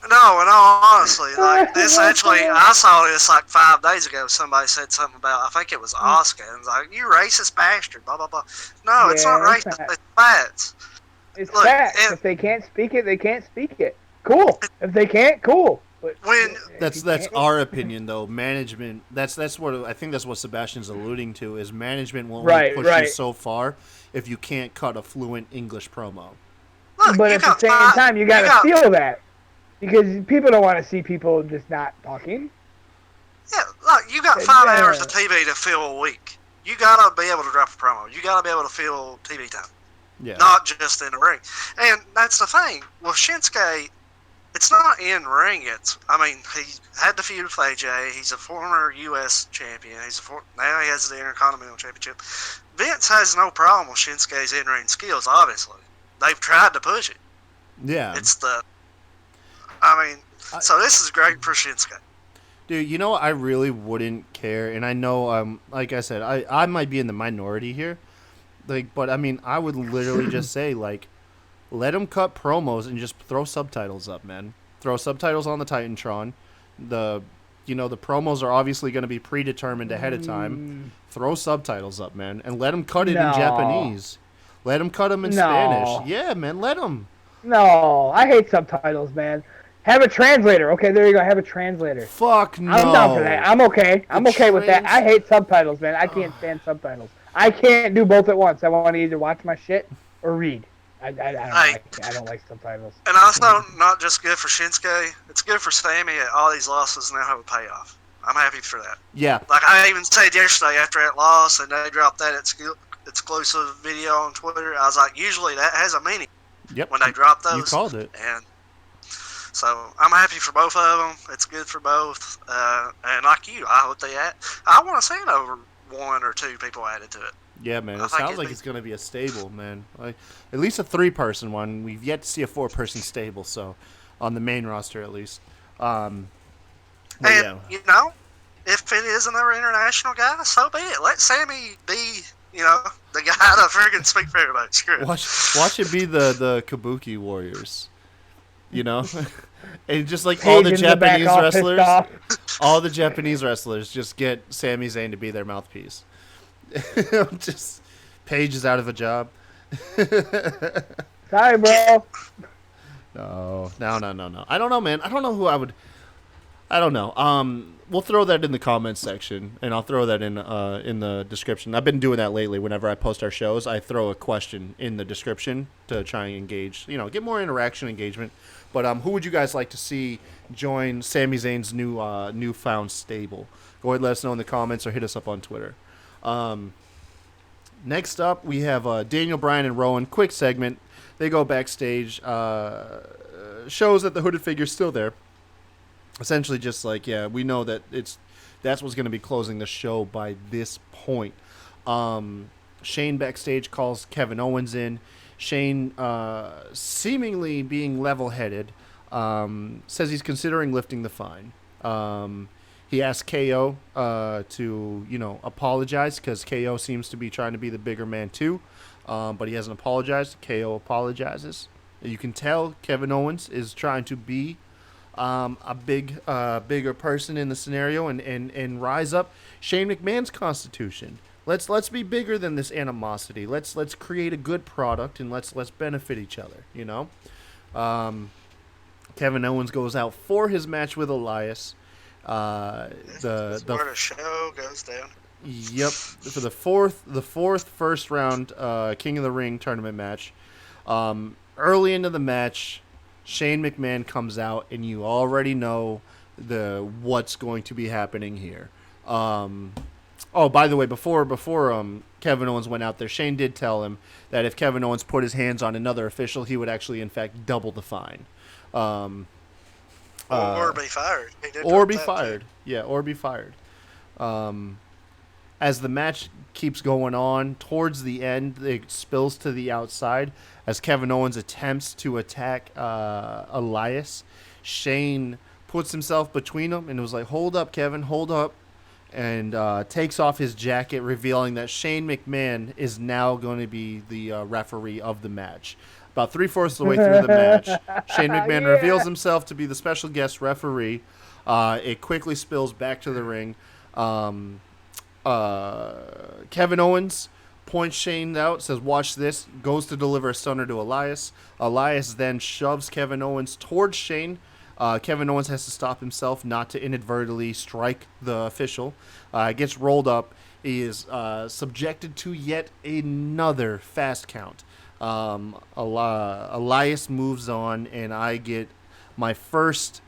No, and all honestly, like this actually, I saw this like 5 days ago. Somebody said something about, I think it was Oscar, and was like, "You racist bastard," blah blah blah. No, it's not Yeah, it's racist. not. It's facts. It's Look, facts. and- If they can't speak it, they can't speak it. Cool. If they can't, cool. But When That's if you can't- our opinion though. Management. That's what I think. That's what Sebastian's alluding to. Is management will only Right, push right. you so far if you can't cut a fluent English promo. look, But you at the got same five- time, you gotta feel that because people don't want to see people just not talking. Yeah, look, you got 5 Yeah. hours of TV to fill a week. You gotta be able to drop a promo. You gotta be able to fill TV time. Yeah. not just in the ring. And that's the thing. With Shinsuke, it's not in ring. He had the feud with AJ. He's a former U.S. champion. Now he has the Intercontinental Championship. Vince has no problem with Shinsuke's in-ring skills, obviously. They've tried to push it. Yeah. So this is great for Shinsuke. Dude, you know, I really wouldn't care, and I know, like I said, I might be in the minority here, but I mean, I would literally just say, like, let them cut promos and just throw subtitles up, man. Throw subtitles on the Titantron. The promos are obviously going to be predetermined ahead of time. Throw subtitles up, man, and let them cut it in Japanese. Let them cut them in Spanish. Yeah, man, let them. No, I hate subtitles, man. Have a translator. Okay, there you go. Have a translator. Fuck no. I'm down for that. I'm okay. I'm okay with that. I hate subtitles, man. I can't stand subtitles. I can't do both at once. I want to either watch my shit or read. I don't like subtitles. And also, not just good for Shinsuke, it's good for Sami. All these losses now have a payoff. I'm happy for that. Yeah. Like I even said yesterday after that loss, and they dropped that exclusive video on Twitter, I was like, usually that has a meaning. Yep. When they drop those. You called it. And so I'm happy for both of them. It's good for both. And like you, I hope I want to see it over 1 or 2 people added to it. Yeah, man. It sounds like it's going to be a stable, man. Like at least a 3-person one. We've yet to see a 4-person stable, so on the main roster at least. You know, if it is another international guy, so be it. Let Sami be, the guy that friggin' speak for everybody. Screw it. Watch it be the Kabuki Warriors. And just like all the Japanese wrestlers, just get Sami Zayn to be their mouthpiece. Just Paige is out of a job. Sorry, bro. No. I don't know, man. I don't know who I would. I don't know. We'll throw that in the comments section, and I'll throw that in the description. I've been doing that lately. Whenever I post our shows, I throw a question in the description to try and engage. Get more interaction, engagement. But who would you guys like to see join Sami Zayn's newfound stable? Go ahead and let us know in the comments or hit us up on Twitter. Next up, we have Daniel Bryan and Rowan. Quick segment. They go backstage. Shows that the hooded figure's still there. Essentially just like, yeah, we know that that's what's going to be closing the show by this point. Shane backstage calls Kevin Owens in. Shane, seemingly being level-headed, says he's considering lifting the fine. He asks KO to, apologize because KO seems to be trying to be the bigger man too, but he hasn't apologized. KO apologizes. You can tell Kevin Owens is trying to be a bigger person in the scenario and rise up Shane McMahon's constitution. Let's be bigger than this animosity. Let's create a good product and let's benefit each other. Kevin Owens goes out for his match with Elias. That's where the show goes down. Yep, for the fourth first round King of the Ring tournament match. Early into the match, Shane McMahon comes out, and you already know what's going to be happening here. Oh, by the way, before Kevin Owens went out there, Shane did tell him that if Kevin Owens put his hands on another official, he would actually, in fact, double the fine. Or be fired. Or be fired. Yeah, or be fired. As the match keeps going on, towards the end, it spills to the outside as Kevin Owens attempts to attack Elias. Shane puts himself between them and was like, "Hold up, Kevin, hold up," and takes off his jacket, revealing that Shane McMahon is now going to be the referee of the match. About 3/4 of the way through the match, Shane McMahon reveals himself to be the special guest referee. It quickly spills back to the ring. Kevin Owens points Shane out, says, "Watch this," goes to deliver a stunner to Elias. Elias then shoves Kevin Owens towards Shane. Kevin Owens has to stop himself not to inadvertently strike the official. Gets rolled up. He is subjected to yet another fast count. Elias moves on, and I get my first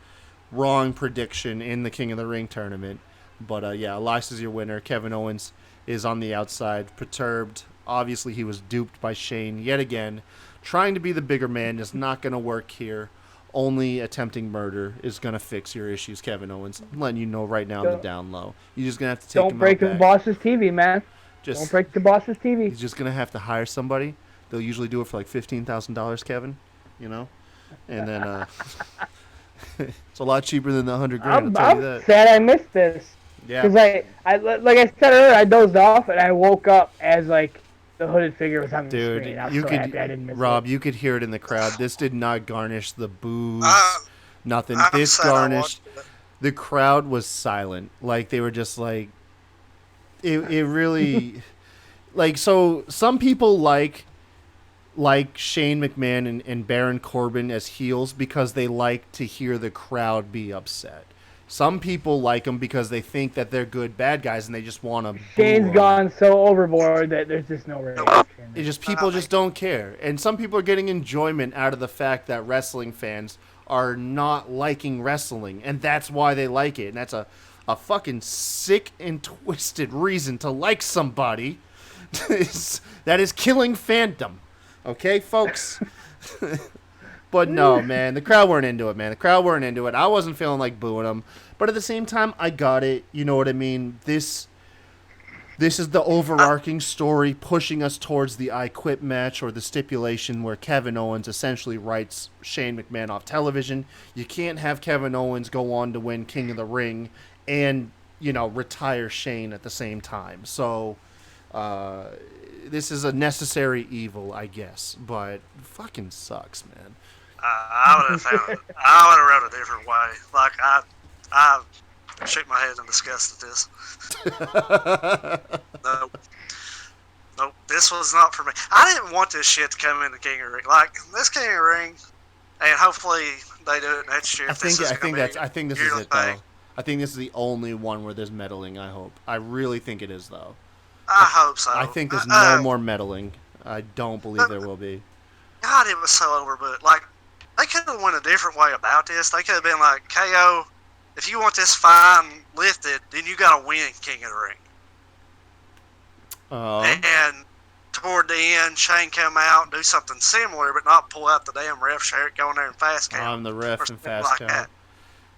wrong prediction in the King of the Ring tournament. But, Elias is your winner. Kevin Owens is on the outside, perturbed. Obviously, he was duped by Shane yet again. Trying to be the bigger man is not going to work here. Only attempting murder is going to fix your issues, Kevin Owens. I'm letting you know right now in the down low. You're just going to have to take him out Don't break the back. boss's TV, man. Don't break the boss's TV. He's just going to have to hire somebody. They'll usually do it for like $15,000, Kevin. You know? And then it's a lot cheaper than the $100,000, I'll tell you that. I'm sad I missed this. Yeah. Because I like I said earlier, I dozed off and I woke up as like the hooded figure was on the screen. I'm so happy I didn't miss Rob, it. you could hear it in the crowd. This did not garnish the boos. Nothing. This garnished. The crowd was silent. Like they were just like. It really, like so. Some people like Shane McMahon and Baron Corbin as heels because they like to hear the crowd be upset. Some people like them because they think that they're good bad guys and they just want to. Shane's gone so overboard that there's just no reaction. It just people just don't care, and some people are getting enjoyment out of the fact that wrestling fans are not liking wrestling, and that's why they like it. And that's a fucking sick and twisted reason to like somebody. That is killing fandom. Okay, folks. But no, man, the crowd weren't into it, man. The crowd weren't into it. I wasn't feeling like booing them. But at the same time, I got it. You know what I mean? This is the overarching story pushing us towards the I Quit match or the stipulation where Kevin Owens essentially writes Shane McMahon off television. You can't have Kevin Owens go on to win King of the Ring and, retire Shane at the same time. So, this is a necessary evil, I guess. But fucking sucks, man. I would have wrote a different way. Like I shook my head in disgust at this. Nope. This was not for me. I didn't want this shit to come in the King of the Ring. Like this King of the Ring, and hopefully they do it next year. I think this is it though. I think this is the only one where there's meddling. I hope. I really think it is though. I hope so. I think there's no more meddling. I don't believe there will be. God, it was so overbooked. Like. They could have went a different way about this. They could have been like, KO, if you want this fine lifted, then you got to win King of the Ring. And toward the end, Shane come out and do something similar, but not pull out the damn ref shirt, go in there and fast count. I'm the ref and fast count. That.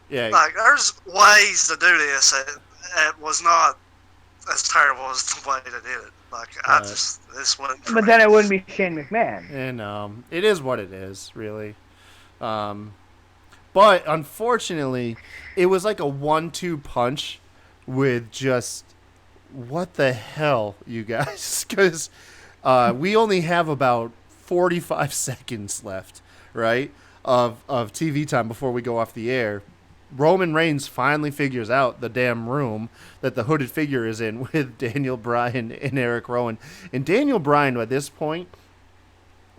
Yeah. Like, there's ways to do this that was not as terrible as the way they did it. Like, this wasn't for But me. then it wouldn't be Shane McMahon. And it is what it is, really. But unfortunately, it was like a 1-2 punch with just what the hell, you guys? Because we only have about 45 seconds left, right, of TV time before we go off the air. Roman Reigns finally figures out the damn room that the hooded figure is in with Daniel Bryan and Eric Rowan. And Daniel Bryan, at this point,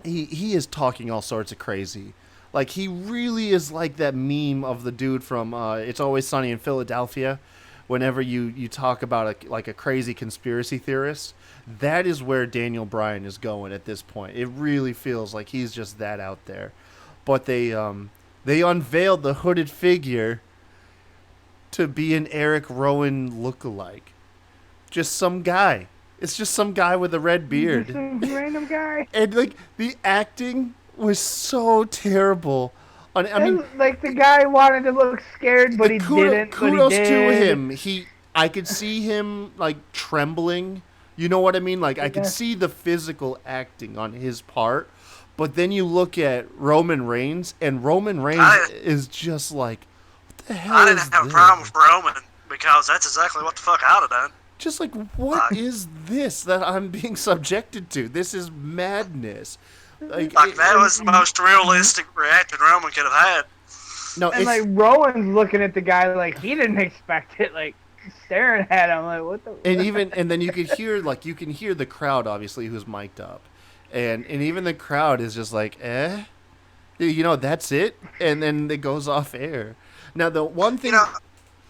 he is talking all sorts of crazy. Like, he really is like that meme of the dude from It's Always Sunny in Philadelphia. Whenever you talk about a crazy conspiracy theorist, that is where Daniel Bryan is going at this point. It really feels like he's just that out there. But they unveiled the hooded figure to be an Eric Rowan lookalike. Just some guy. It's just some guy with a red beard. Some random guy. And the acting was so terrible. I mean, the guy wanted to look scared, but he didn't. Kudos to him. I could see him trembling. You know what I mean? I could see the physical acting on his part. But then you look at Roman Reigns, and Roman Reigns is just like, what the hell? I didn't have a problem with Roman because that's exactly what the fuck I'd have done. Just what is this that I'm being subjected to? This is madness. That was the most realistic reaction Roman could have had. No, and Rowan's looking at the guy like he didn't expect it, staring at him like what the. And then you could hear the crowd obviously who's mic'd up, and even the crowd is just like that's it, and then it goes off air. Now the one thing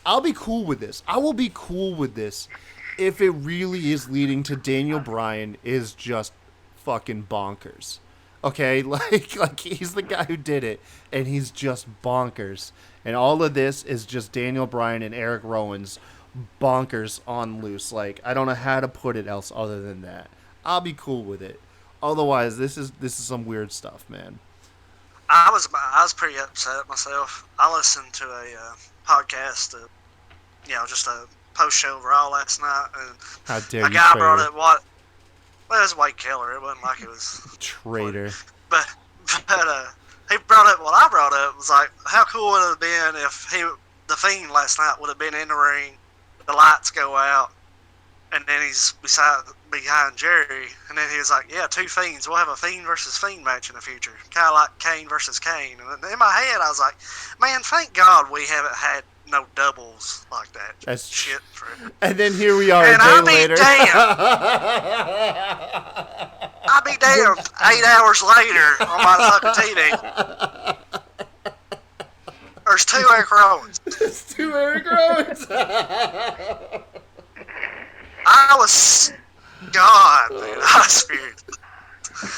I'll be cool with this. I will be cool with this if it really is leading to Daniel Bryan is just fucking bonkers. Okay, he's the guy who did it, and he's just bonkers. And all of this is just Daniel Bryan and Eric Rowan's bonkers on loose. I don't know how to put it else other than that. I'll be cool with it. Otherwise, this is some weird stuff, man. I was pretty upset myself. I listened to a podcast, just a post show Raw last night, and How dare a you, guy traitor. brought up well, it was Wade Keller. It wasn't like it was Traitor. But he brought up what I brought up was like, how cool would it have been if the Fiend last night would have been in the ring, the lights go out, and then he's behind Jerry, and then he was like, yeah, 2 Fiends. We'll have a Fiend versus Fiend match in the future, kind of like Kane versus Kane. And in my head, I was like, man, thank God we haven't had no doubles like that. That's shit. And then here we are and a day later. I'll be damned 8 hours later on my fucking TV. There's 2 Eric Owens. It's 2 Eric Owens. I was God, man. I was furious.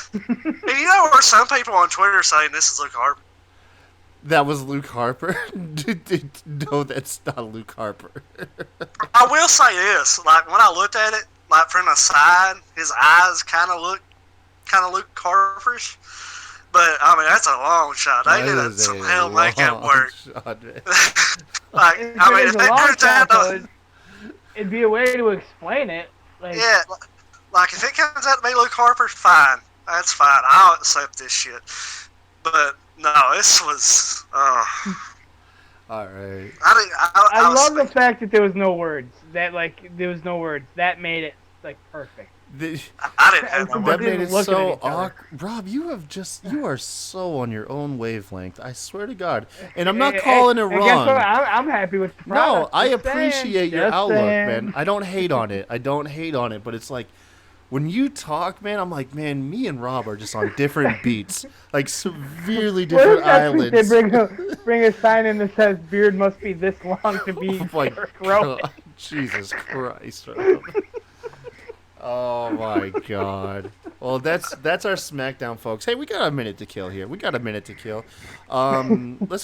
And you know, there were some people on Twitter saying this is Luke Harper. That was Luke Harper? No, that's not Luke Harper. I will say this: like when I looked at it, like from the side, his eyes kind of look Harperish. But I mean, that's a long shot. They did some hell makeup work. Like, I mean, if it turns out, it'd be a way to explain it. Like, yeah, like if it comes out to be Luke Harper, fine. That's fine. I'll accept this shit. But no, this was. All right. I love the fact that there was no words. There was no words. That made it perfect. I didn't have no that made it so awkward. Rob, you are so on your own wavelength. I swear to God. And I'm not calling it wrong. Guess what? I'm happy with the product. No, I appreciate your outlook, man. I don't hate on it. But it's like, when you talk, man, I'm like, man, me and Rob are just on different beats. Like, severely different islands. They bring a sign in that says, beard must be this long to be Eric Rowan. Jesus Christ, Rob. Oh my God. Well, that's our SmackDown, folks. Hey, we got a minute to kill here. Let's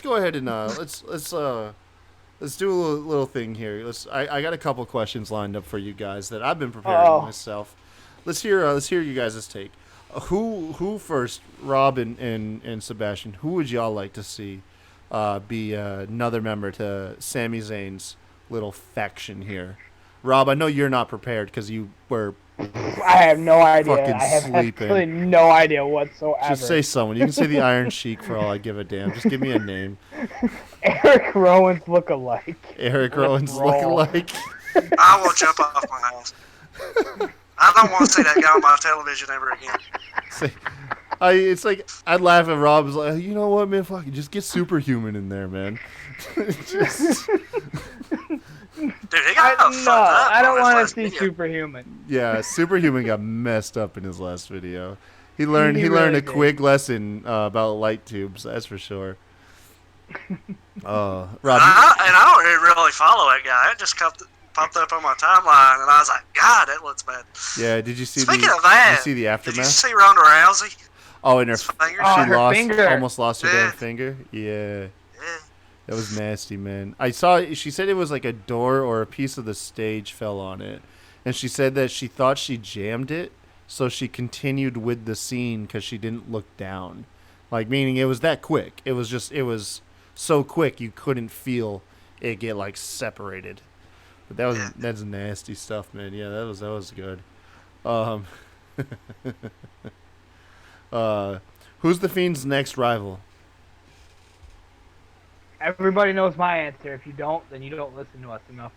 go ahead and let's do a little thing here. I got a couple questions lined up for you guys that I've been preparing myself. Let's hear you guys' take. Who first, Rob and Sebastian? Who would y'all like to see be another member to Sami Zayn's little faction here? Rob, I know you're not prepared because you were. I have no idea. Fucking I have sleeping. absolutely no idea whatsoever. Just say someone. You can say the Iron Sheik for all I give a damn. Just give me a name. Eric Rowan's look-alike. Eric Rowan's look-alike. I will jump off my house. I don't want to see that guy on my television ever again. It's like I'd laugh at Rob's like, you know what, man? Fuck, just get Superhuman in there, man. Dude, he got fucked up. I don't want to see video. Superhuman. Yeah, Superhuman got messed up in his last video. He learned a quick lesson about light tubes. That's for sure. Rob, I don't even really follow that guy. It just popped up on my timeline, and I was like, God, that looks bad. Yeah, did you see? Speaking of that, did you see the aftermath? Did you see Ronda Rousey? Oh, and her finger. Almost lost her damn finger. Yeah. That was nasty, man. She said it was like a door or a piece of the stage fell on it. And she said that she thought she jammed it, so she continued with the scene because she didn't look down. Like, meaning it was that quick. It was so quick you couldn't feel it get, like, separated. But that's nasty stuff, man. Yeah, that was good. Who's the Fiend's next rival? Everybody knows my answer. If you don't, then you don't listen to us enough.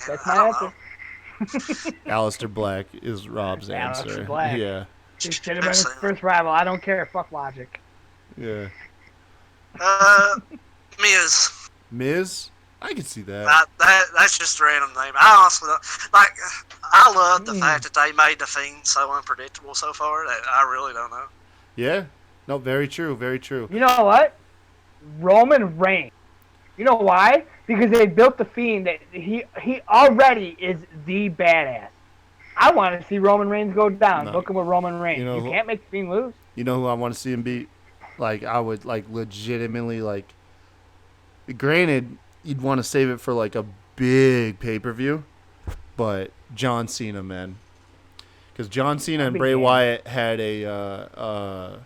That's my answer. Aleister Black is Rob's answer. Aleister Black. Yeah. He should have been his first rival. I don't care. Fuck logic. Yeah. Miz. Miz? I can see that. That's just a random name. I honestly I love the fact that they made the Fiend so unpredictable so far that I really don't know. Yeah. No, very true. Very true. You know what? Roman Reigns. You know why? Because they built the Fiend that he already is the badass. I want to see Roman Reigns go down. Look him with Roman Reigns. You can't make the Fiend lose. You know who I want to see him beat? Like, I would, like, legitimately, like, granted, you'd want to save it for, like, a big pay-per-view, but John Cena, man. Because John Cena and That'd be Bray game. Wyatt had a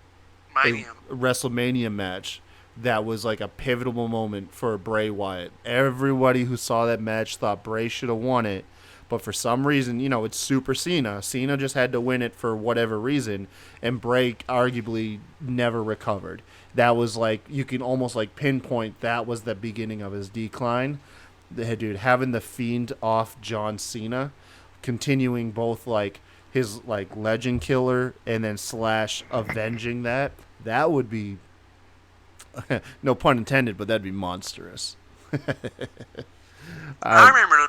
Mania. WrestleMania match that was like a pivotal moment for Bray Wyatt. Everybody who saw that match thought Bray should have won it, but for some reason, it's Super Cena. Cena just had to win it for whatever reason, and Bray arguably never recovered. That was like, you can almost like pinpoint that was the beginning of his decline. Dude, having the Fiend off John Cena, continuing both like his like legend killer and then / avenging that would be no pun intended, but that'd be monstrous. I remember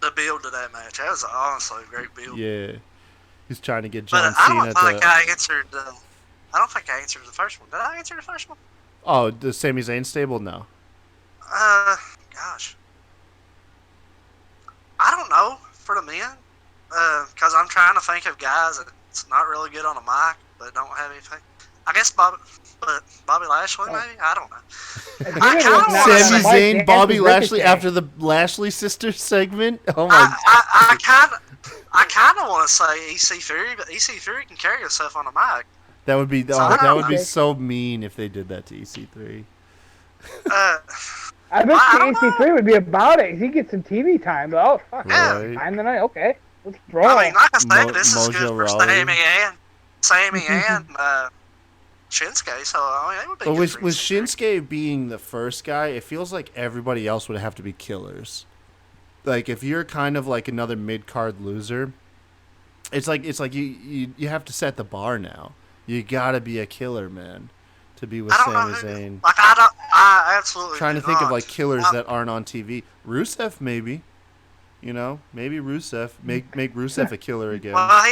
the build to that match. That was honestly a great build. Yeah, he's trying to get But John I Cena don't think to. I answered. I don't think I answered the first one. Did I answer the first one? Oh, the Sami Zayn stable? No. Gosh. I don't know for the men. Because I'm trying to think of guys that's not really good on a mic, but don't have anything. I guess Bobby Lashley, maybe? I don't know. I I think kinda it was wanna Sami say- Zayn, Mike Bobby Dance, Lashley Ricochet. after the Lashley sisters segment. Oh my! I kind of want to say EC Fury, but EC Fury can carry himself on a mic. That would be So I that don't would be know. so mean if they did that to EC3. Uh, I bet I the don't know. EC3 would be about it. He gets some TV time. But, oh, fuck. Right. Time tonight. Okay. Let's roll. I mean, like I said, Mo- this is Mojo good for Rawley. Sammy and Shinsuke. So I mean, it would be But good with for with EC3. Shinsuke being the first guy, it feels like everybody else would have to be killers. Like if you're kind of like another mid card loser, it's like you have to set the bar now. You gotta be a killer, man, to be with I don't know Sami who. Zayn. Like I absolutely Trying to do think of not. like killers I- that aren't on TV. Rusev, maybe. Maybe Rusev. Make Rusev a killer again. Well, he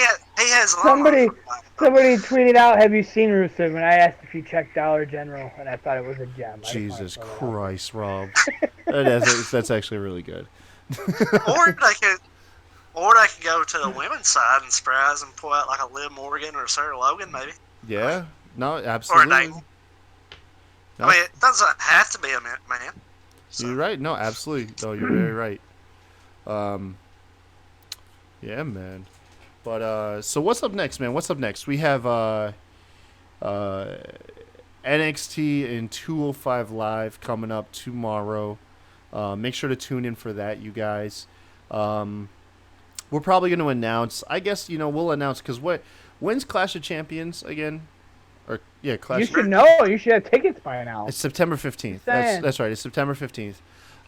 has a lot Somebody- of- Somebody tweeted out, "Have you seen Rusev?" And I asked if you checked Dollar General, and I thought it was a gem. I just wanted to Jesus throw that out. Christ, Rob. That's actually really good. Or they could go to the women's side and surprise and pull out like a Liv Morgan or a Sarah Logan, maybe. Yeah. No, Or a absolutely. Nathan. No, I mean, it doesn't have to be a man. So. you're right. No, absolutely. No, you're very right. Yeah, man. But so what's up next, man? What's up next? We have NXT and 205 Live coming up tomorrow. Make sure to tune in for that, you guys. We're probably going to announce. I guess we'll announce because when's Clash of Champions again? Or yeah, Clash. You should know. You should have tickets by now. It's September 15th. saying. That's right. It's September 15th.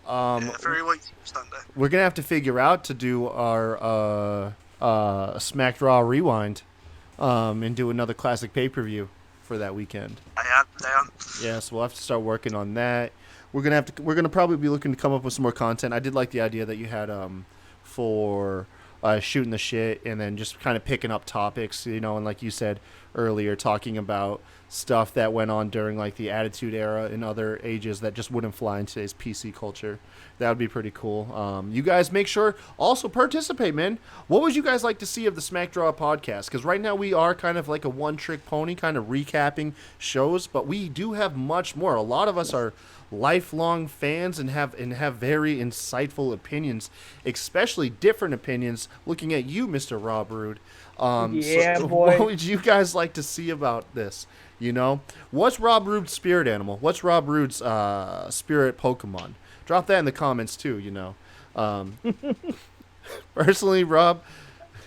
Yeah, 3 weeks Sunday. We're gonna have to figure out to do our SmackDown Rewind, and do another classic pay-per-view for that weekend. Yeah, down. Yeah, so we'll have to start working on that. We're gonna probably be looking to come up with some more content. I did like the idea that you had for shooting the shit and then just kind of picking up topics, and like you said earlier, talking about stuff that went on during like the Attitude Era and other ages that just wouldn't fly in today's PC culture. That would be pretty cool. You guys make sure also participate, man. What would you guys like to see of the Smack Draw podcast? Because right now we are kind of like a one-trick pony, kind of recapping shows, but we do have much more. A lot of us are lifelong fans and have very insightful opinions, especially different opinions. Looking at you, Mr. Rob Roode. Yeah, so boy. What would you guys like to see about this? What's Rob Roode's spirit animal? What's Rob Roode's spirit Pokemon? Drop that in the comments too. Personally, Rob,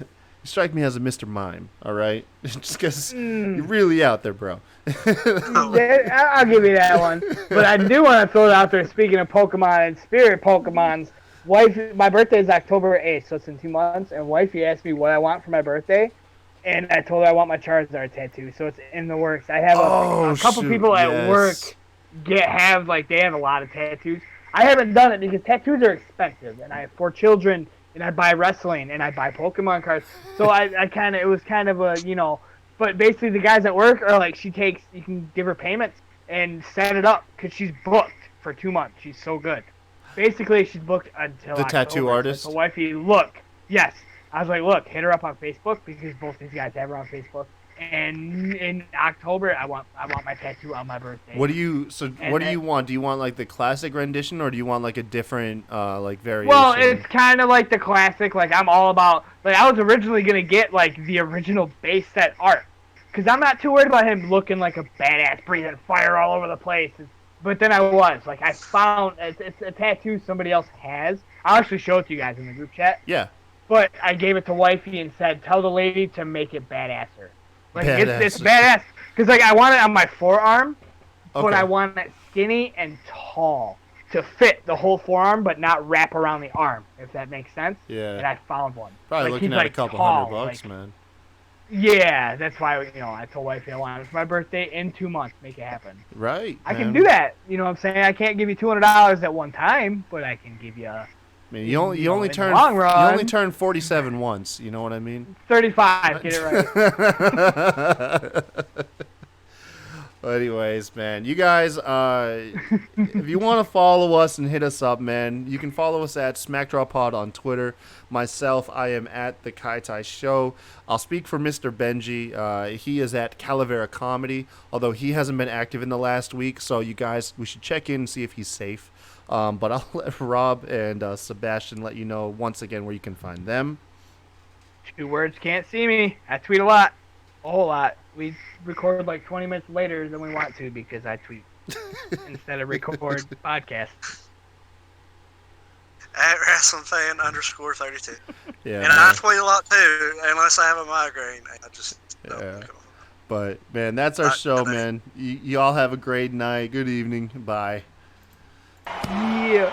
you strike me as a Mr. Mime. All right, just because you're really out there, bro. Yeah, I'll give you that one. But I do want to throw it out there. Speaking of Pokemon and spirit Pokemons, my birthday is October 8th, so it's in 2 months. And wifey asked me what I want for my birthday, and I told her I want my Charizard tattoo. So it's in the works. I have a couple people at work have a lot of tattoos. I haven't done it because tattoos are expensive, and I have 4 children, and I buy wrestling, and I buy Pokemon cards. So it was kind of a But basically, the guys at work are like, you can give her payments and set it up because she's booked for 2 months. She's so good. Basically, she's booked until The October. tattoo artist? So wifey, look. Yes. I was like, look, hit her up on Facebook because both these guys have her on Facebook. And in October, I want my tattoo on my birthday. What do you want? Do you want like the classic rendition, or do you want like a different like variation? Well, it's kind of like the classic. Like I'm all about. Like I was originally gonna get like the original base set art, because I'm not too worried about him looking like a badass, breathing fire all over the place. But then I was like, I found it's a tattoo somebody else has. I'll actually show it to you guys in the group chat. Yeah. But I gave it to wifey and said, tell the lady to make it badasser. Like Badass. it's badass because like I want it on my forearm, but Okay. I want it skinny and tall to fit the whole forearm, but not wrap around the arm. If that makes sense. Yeah. And I found one. Probably Like, looking he's, at like, a couple tall, $100, like- man. Yeah, that's why I told wifey I want it for my birthday in 2 months. Make it happen. Right. I can man. do that. You know what I'm saying? I can't give you $200 at one time, but I can give you I mean, you only in the turn long run. 47 once. You know what I mean? 35. Get it right. Anyways, man, you guys, if you want to follow us and hit us up, man, you can follow us at SmackDrawPod on Twitter. Myself, I am at the Kai Tai Show. I'll speak for Mr. Benji. He is at Calavera Comedy, although he hasn't been active in the last week. So you guys, we should check in and see if he's safe. But I'll let Rob and Sebastian let you know once again where you can find them. 2 words, can't see me. I tweet a lot. A whole lot. We record like 20 minutes later than we want to because I tweet instead of record podcast. At WrestlingFan_32. Yeah, And man. I tweet a lot too, unless I have a migraine. I just don't. Yeah. But man, that's our show, man. You all have a great night. Good evening. Bye. Yeah.